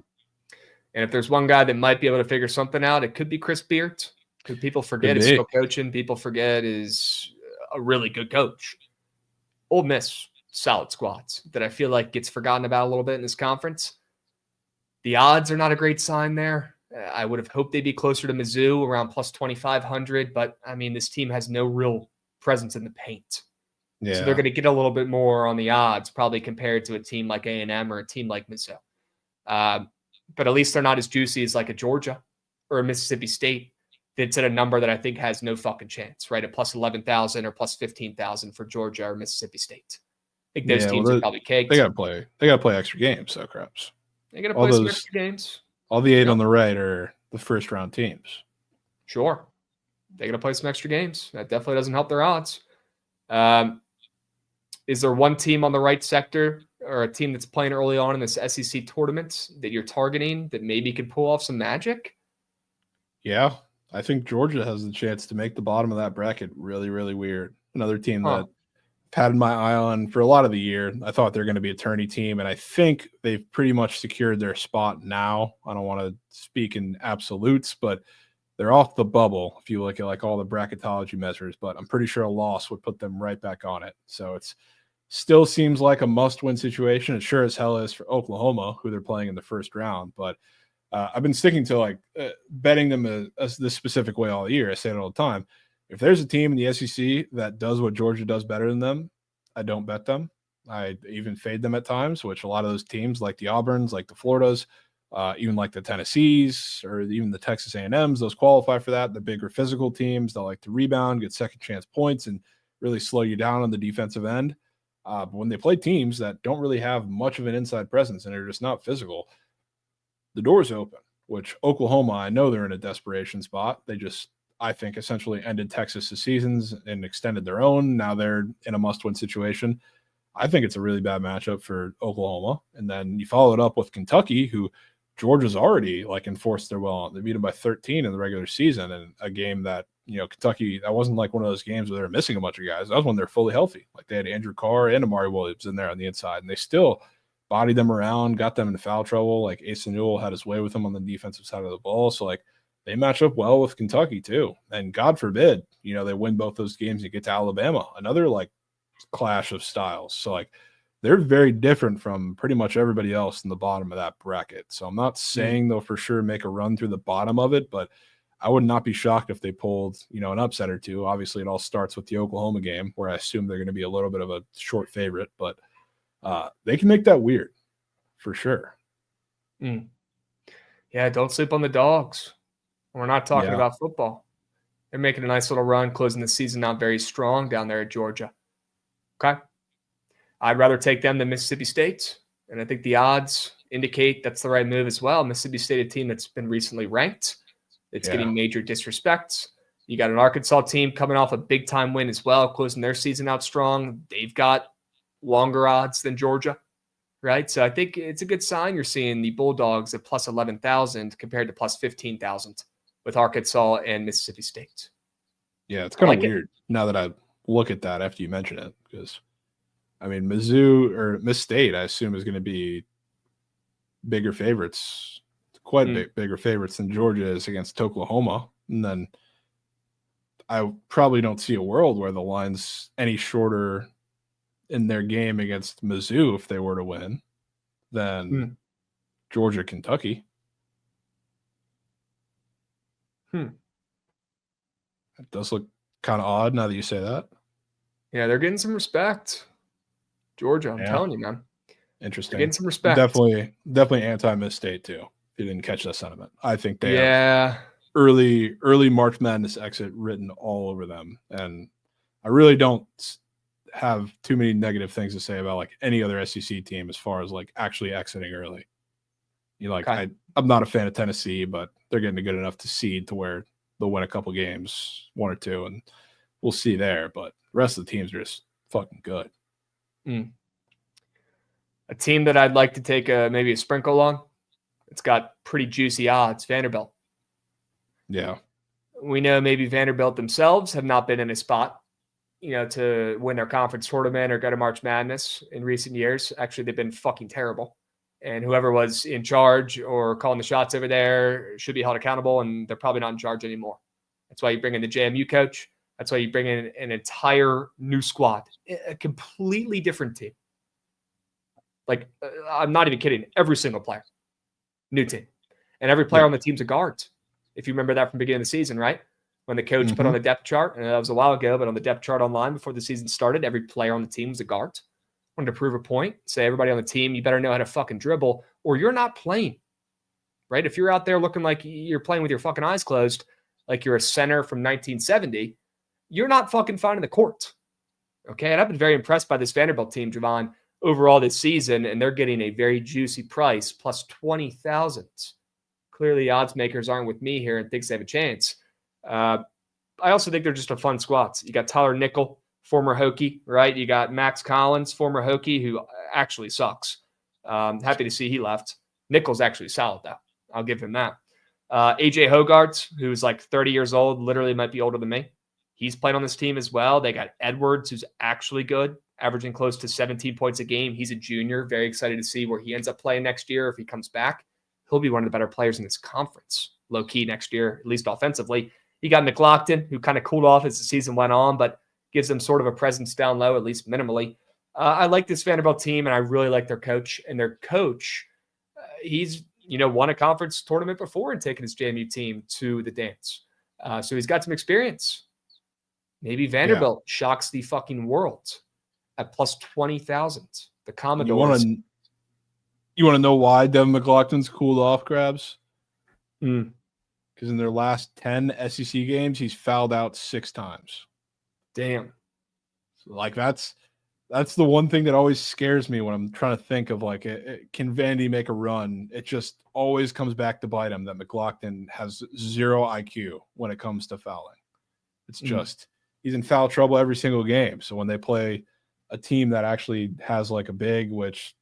And if there's one guy that might be able to figure something out, it could be Chris Beard, because people forget he's still coaching. People forget is a really good coach. Ole Miss, solid squads that I feel like gets forgotten about a little bit in this conference. The odds are not a great sign there. I would have hoped they'd be closer to Mizzou, around plus 2,500. But, I mean, this team has no real presence in the paint. Yeah. So they're going to get a little bit more on the odds, probably compared to a team like A&M or a team like Mizzou. But at least they're not as juicy as like a Georgia or a Mississippi State. That's at a number that I think has no fucking chance, right? At plus 11,000 or plus 15,000 for Georgia or Mississippi State. I think those teams are probably caked. They got to play extra games, though, Krabs. They got to play some extra games. All the 8 on the right are the first round teams. Sure. They got to play some extra games. That definitely doesn't help their odds. Is there one team on the right sector or a team that's playing early on in this SEC tournament that you're targeting that maybe could pull off some magic? Yeah, I think Georgia has the chance to make the bottom of that bracket really, really weird. Another team that I've had my eye on for a lot of the year. I thought they're going to be a tourney team, and I think they've pretty much secured their spot now. I don't want to speak in absolutes, but they're off the bubble if you look at like all the bracketology measures, but I'm pretty sure a loss would put them right back on it. So it's still seems like a must-win situation. It sure as hell is for Oklahoma, who they're playing in the first round. But I've been sticking to like betting them this specific way all year. I say it all the time. If there's a team in the SEC that does what Georgia does better than them, I don't bet them. I even fade them at times, which a lot of those teams like the Auburns, like the Floridas, even like the Tennessees or even the Texas A&Ms, those qualify for that. The bigger physical teams, they'll like to rebound, get second chance points, and really slow you down on the defensive end. But when they play teams that don't really have much of an inside presence and are just not physical, the door's open, which Oklahoma, I know they're in a desperation spot. They just, I think, essentially ended Texas's seasons and extended their own. Now they're in a must-win situation. I think it's a really bad matchup for Oklahoma. And then you follow it up with Kentucky, who Georgia's already like enforced their will on. They beat them by 13 in the regular season, and a game that, you know, Kentucky, that wasn't like one of those games where they were missing a bunch of guys. That was when they're fully healthy. Like they had Andrew Carr and Amari Williams in there on the inside, and they still bodied them around, got them into foul trouble. Like Asa Newell had his way with them on the defensive side of the ball. So like they match up well with Kentucky too. And God forbid, you know, they win both those games and get to Alabama, another like clash of styles. So like they're very different from pretty much everybody else in the bottom of that bracket. So I'm not saying they'll for sure make a run through the bottom of it, but I would not be shocked if they pulled, you know, an upset or two. Obviously, it all starts with the Oklahoma game, where I assume they're going to be a little bit of a short favorite, but they can make that weird for sure. Yeah, don't sleep on the dogs. We're not talking about football. They're making a nice little run, closing the season out very strong down there at Georgia. Okay. I'd rather take them than Mississippi State, and I think the odds indicate that's the right move as well. Mississippi State, a team that's been recently ranked. It's getting major disrespect. You got an Arkansas team coming off a big-time win as well, closing their season out strong. They've got longer odds than Georgia, right? So I think it's a good sign you're seeing the Bulldogs at plus 11,000 compared to plus 15,000 with Arkansas and Mississippi State. Yeah, it's kind of weird now that I look at that after you mention it, because, I mean, Mizzou or Miss State, I assume, is going to be bigger favorites. Quite a bit bigger favorites than Georgia is against Oklahoma. And then I probably don't see a world where the line's any shorter in their game against Mizzou if they were to win than Georgia, Kentucky. It does look kind of odd now that you say that. Yeah, they're getting some respect. Georgia, I'm telling you, man. Interesting. They're getting some respect. Definitely anti-Miss State too. If you didn't catch that sentiment, I think they have early March Madness exit written all over them, and I really don't have too many negative things to say about like any other SEC team as far as like actually exiting early. You know, like I'm not a fan of Tennessee, but they're getting good enough to seed to where they'll win a couple games, 1 or 2, and we'll see there. But the rest of the teams are just fucking good. A team that I'd like to take maybe a sprinkle on. It's got pretty juicy odds. Vanderbilt. Yeah. We know maybe Vanderbilt themselves have not been in a spot, to win their conference tournament or go to March Madness in recent years. Actually, they've been fucking terrible. And whoever was in charge or calling the shots over there should be held accountable, and they're probably not in charge anymore. That's why you bring in the JMU coach. That's why you bring in an entire new squad, a completely different team. Like, I'm not even kidding. Every single player, new team. And every player on the team's a guard. If you remember that from the beginning of the season, right? When the coach put on the depth chart, and that was a while ago, but on the depth chart online before the season started, every player on the team was a guard. Wanted to prove a point, say everybody on the team, you better know how to fucking dribble or you're not playing, right? If you're out there looking like you're playing with your fucking eyes closed, like you're a center from 1970, you're not fucking finding the court, okay? And I've been very impressed by this Vanderbilt team, Jovan, overall this season, and they're getting a very juicy price, plus 20,000. Clearly, odds makers aren't with me here and thinks they have a chance. I also think they're just a fun squad. You got Tyler Nickel, former Hokie, right? You got Max Collins, former Hokie, who actually sucks. Happy to see he left. Nickel's actually solid, though. I'll give him that. AJ Hogarth, who's like 30 years old, literally might be older than me. He's playing on this team as well. They got Edwards, who's actually good, averaging close to 17 points a game. He's a junior. Very excited to see where he ends up playing next year if he comes back. He'll be one of the better players in this conference, low-key next year, at least offensively. You got McLaughlin, who kind of cooled off as the season went on, but gives them sort of a presence down low, at least minimally. I like this Vanderbilt team, and I really like their coach. And their coach, he's won a conference tournament before and taken his JMU team to the dance. So he's got some experience. Maybe Vanderbilt shocks the fucking world at plus 20,000. The Commodores. You want to know why Devin McLaughlin's cooled off, Krabs? Because in their last 10 SEC games, he's fouled out 6 times. Damn. So, like, that's the one thing that always scares me when I'm trying to think of, like, can Vandy make a run? It just always comes back to bite him that McLaughlin has 0 IQ when it comes to fouling. It's just he's in foul trouble every single game. So when they play a team that actually has, like, a big, which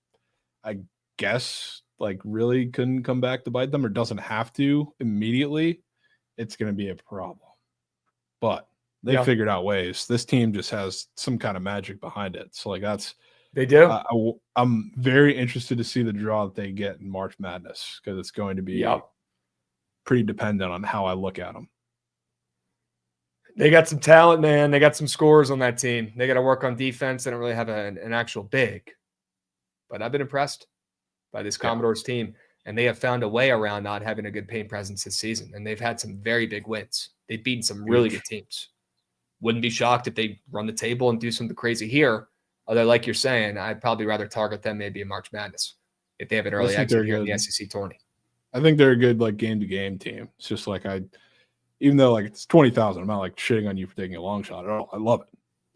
I guess like really couldn't come back to bite them or doesn't have to immediately, it's going to be a problem. But they figured out ways. This team just has some kind of magic behind it. So like they do. I'm very interested to see the draw that they get in March Madness because it's going to be pretty dependent on how I look at them. They got some talent, man. They got some scores on that team. They got to work on defense. They don't really have an actual big, but I've been impressed by this Commodores team, and they have found a way around not having a good paint presence this season, and they've had some very big wins. They've beaten some really good teams. Wouldn't be shocked if they run the table and do something crazy here, although like you're saying, I'd probably rather target them maybe in March Madness if they have an early exit here in the SEC tourney. I think they're a good like game-to-game team. It's just like even though like it's 20,000, I'm not like shitting on you for taking a long shot at all. I love it.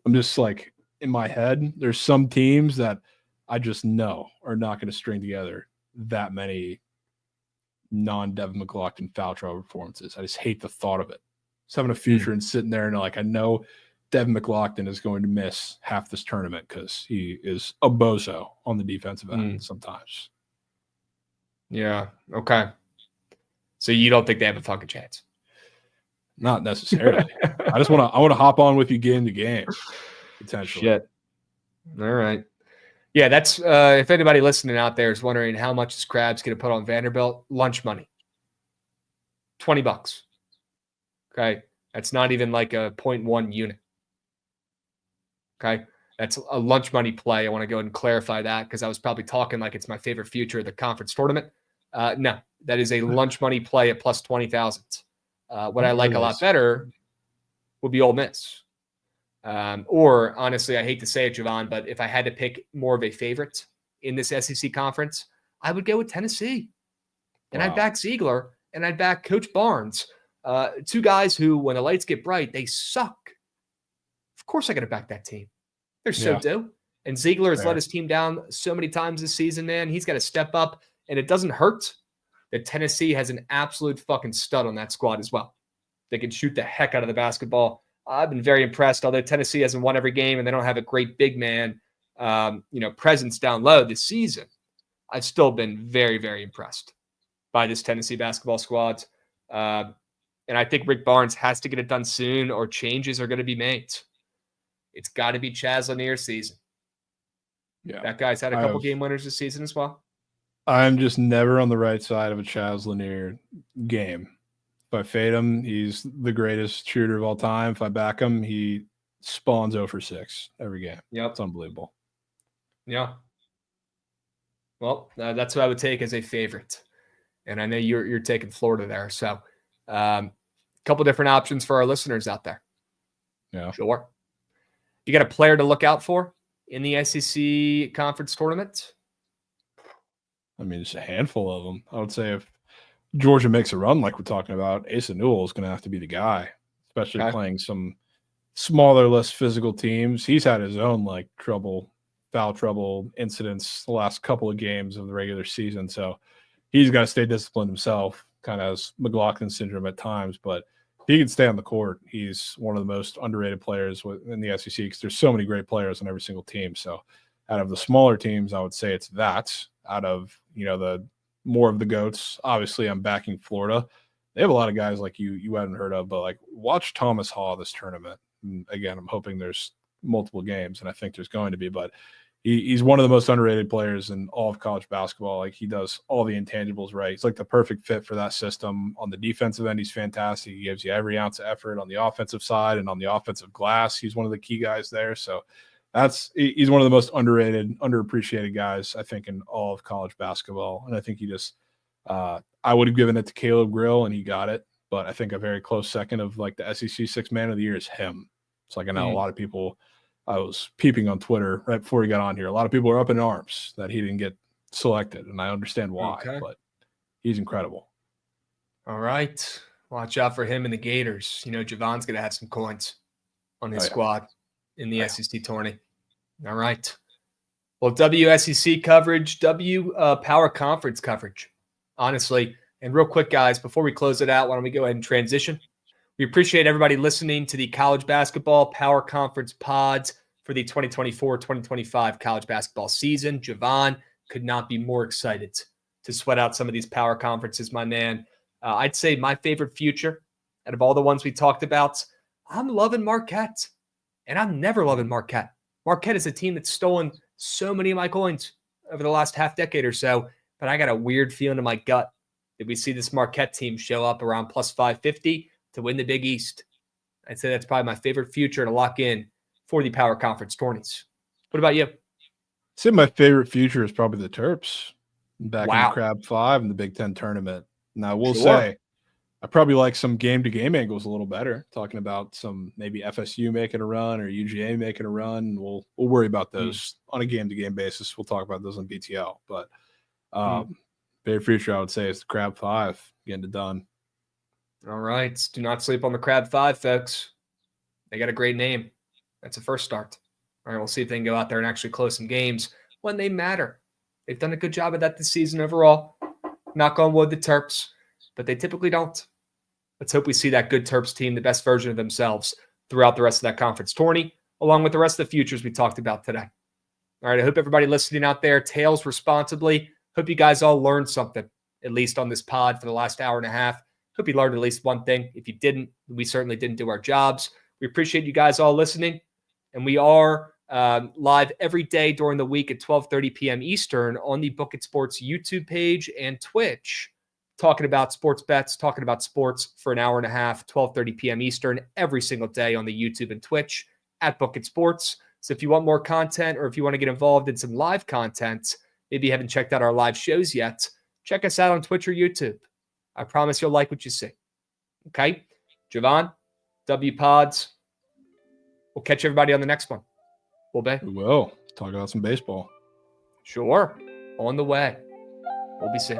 I'm just like in my head, there's some teams that I just know are not going to string together that many non-Devin McLaughlin foul trouble performances. I just hate the thought of it. Just having a future and sitting there and like I know Devin McLaughlin is going to miss half this tournament because he is a bozo on the defensive end sometimes. Yeah. Okay. So you don't think they have a fucking chance? Not necessarily. I want to hop on with you game to game potentially. Shit. All right. Yeah, that's if anybody listening out there is wondering how much is Krabs going to put on Vanderbilt, lunch money. $20. Okay. That's not even like a 0.1 unit. Okay. That's a lunch money play. I want to go ahead and clarify that because I was probably talking like it's my favorite future of the conference tournament. No, that is a lunch money play at plus 20,000. What I like a lot better would be Ole Miss. Or honestly, I hate to say it, Jovan, but if I had to pick more of a favorite in this SEC conference, I would go with Tennessee. And I'd back Ziegler and I'd back Coach Barnes. 2 guys who, when the lights get bright, they suck. Of course I got to back that team. They're so due. And Ziegler has let his team down so many times this season, man. He's got to step up. And it doesn't hurt that Tennessee has an absolute fucking stud on that squad as well. They can shoot the heck out of the basketball. I've been very impressed, although Tennessee hasn't won every game and they don't have a great big man, presence down low this season. I've still been very, very impressed by this Tennessee basketball squad. And I think Rick Barnes has to get it done soon or changes are going to be made. It's got to be Chaz Lanier's season. Yeah. That guy's had a couple game winners this season as well. I'm just never on the right side of a Chaz Lanier game. If I fade him, he's the greatest shooter of all time. If I back him, he spawns 0 for 6 every game. Yep. It's unbelievable. Yeah. Well, that's what I would take as a favorite. And I know you're taking Florida there. So a couple different options for our listeners out there. Yeah. Sure. You got a player to look out for in the SEC conference tournament? I mean, just a handful of them. I would say if Georgia makes a run like we're talking about, Asa Newell is going to have to be the guy, especially playing some smaller, less physical teams. He's had his own foul trouble incidents the last couple of games of the regular season. So he's got to stay disciplined himself, kind of has McLaughlin syndrome at times. But if he can stay on the court, he's one of the most underrated players in the SEC because there's so many great players on every single team. So out of the smaller teams, I would say it's that. Out of, the more of the GOATs, obviously I'm backing Florida. They have a lot of guys like you hadn't heard of, but watch Thomas Haw this tournament. And again, I'm hoping there's multiple games, and I think there's going to be, but he's one of the most underrated players in all of college basketball. He does all the intangibles right. He's the perfect fit for that system. On the defensive end, he's fantastic. He gives you every ounce of effort on the offensive side, and on the offensive glass, he's one of the key guys there. So he's one of the most underrated, underappreciated guys, I think, in all of college basketball. And I think he just I would have given it to Caleb Grill, and he got it. But I think a very close second of the SEC Sixth Man of the Year is him. It's I know a lot of people, I was peeping on Twitter right before he got on here. A lot of people are up in arms that he didn't get selected, and I understand why, but he's incredible. All right. Watch out for him and the Gators. Jovan's going to have some coins on his squad in the SEC tourney. All right. Well, WSEC coverage, Power Conference coverage, honestly. And real quick, guys, before we close it out, why don't we go ahead and transition? We appreciate everybody listening to the College Basketball Power Conference pods for the 2024-2025 college basketball season. Jovan could not be more excited to sweat out some of these power conferences, my man. I'd say my favorite future out of all the ones we talked about, I'm loving Marquette. And I'm never loving Marquette. Marquette is a team that's stolen so many of my coins over the last half decade or so, but I got a weird feeling in my gut that we see this Marquette team show up around plus 550 to win the Big East. I'd say that's probably my favorite future to lock in for the Power Conference tourneys. What about you? I'd say my favorite future is probably the Terps back in the Crab 5 in the Big Ten tournament. Now, I will say, I probably like some game-to-game angles a little better, talking about some maybe FSU making a run or UGA making a run. We'll worry about those on a game-to-game basis. We'll talk about those on BTL. But favorite future, I would say, is the Crab 5 getting it done. All right. Do not sleep on the Crab 5, folks. They got a great name. That's a first start. All right, we'll see if they can go out there and actually close some games when they matter. They've done a good job of that this season overall. Knock on wood, the Terps, but they typically don't. Let's hope we see that good Terps team, the best version of themselves, throughout the rest of that conference tourney, along with the rest of the futures we talked about today. All right, I hope everybody listening out there tails responsibly. Hope you guys all learned something, at least on this pod for the last hour and a half. Hope you learned at least one thing. If you didn't, we certainly didn't do our jobs. We appreciate you guys all listening, and we are live every day during the week at 12:30 p.m. Eastern on the Bookit Sports YouTube page and Twitch, talking about sports bets, talking about sports for an hour and a half, 12:30 p.m. Eastern, every single day on the YouTube and Twitch at Bookit Sports. So if you want more content or if you want to get involved in some live content, maybe you haven't checked out our live shows yet, check us out on Twitch or YouTube. I promise you'll like what you see. Okay? Jovan, W Pods. We'll catch everybody on the next one. We will. Talk about some baseball. Sure. On the way. We'll be seeing.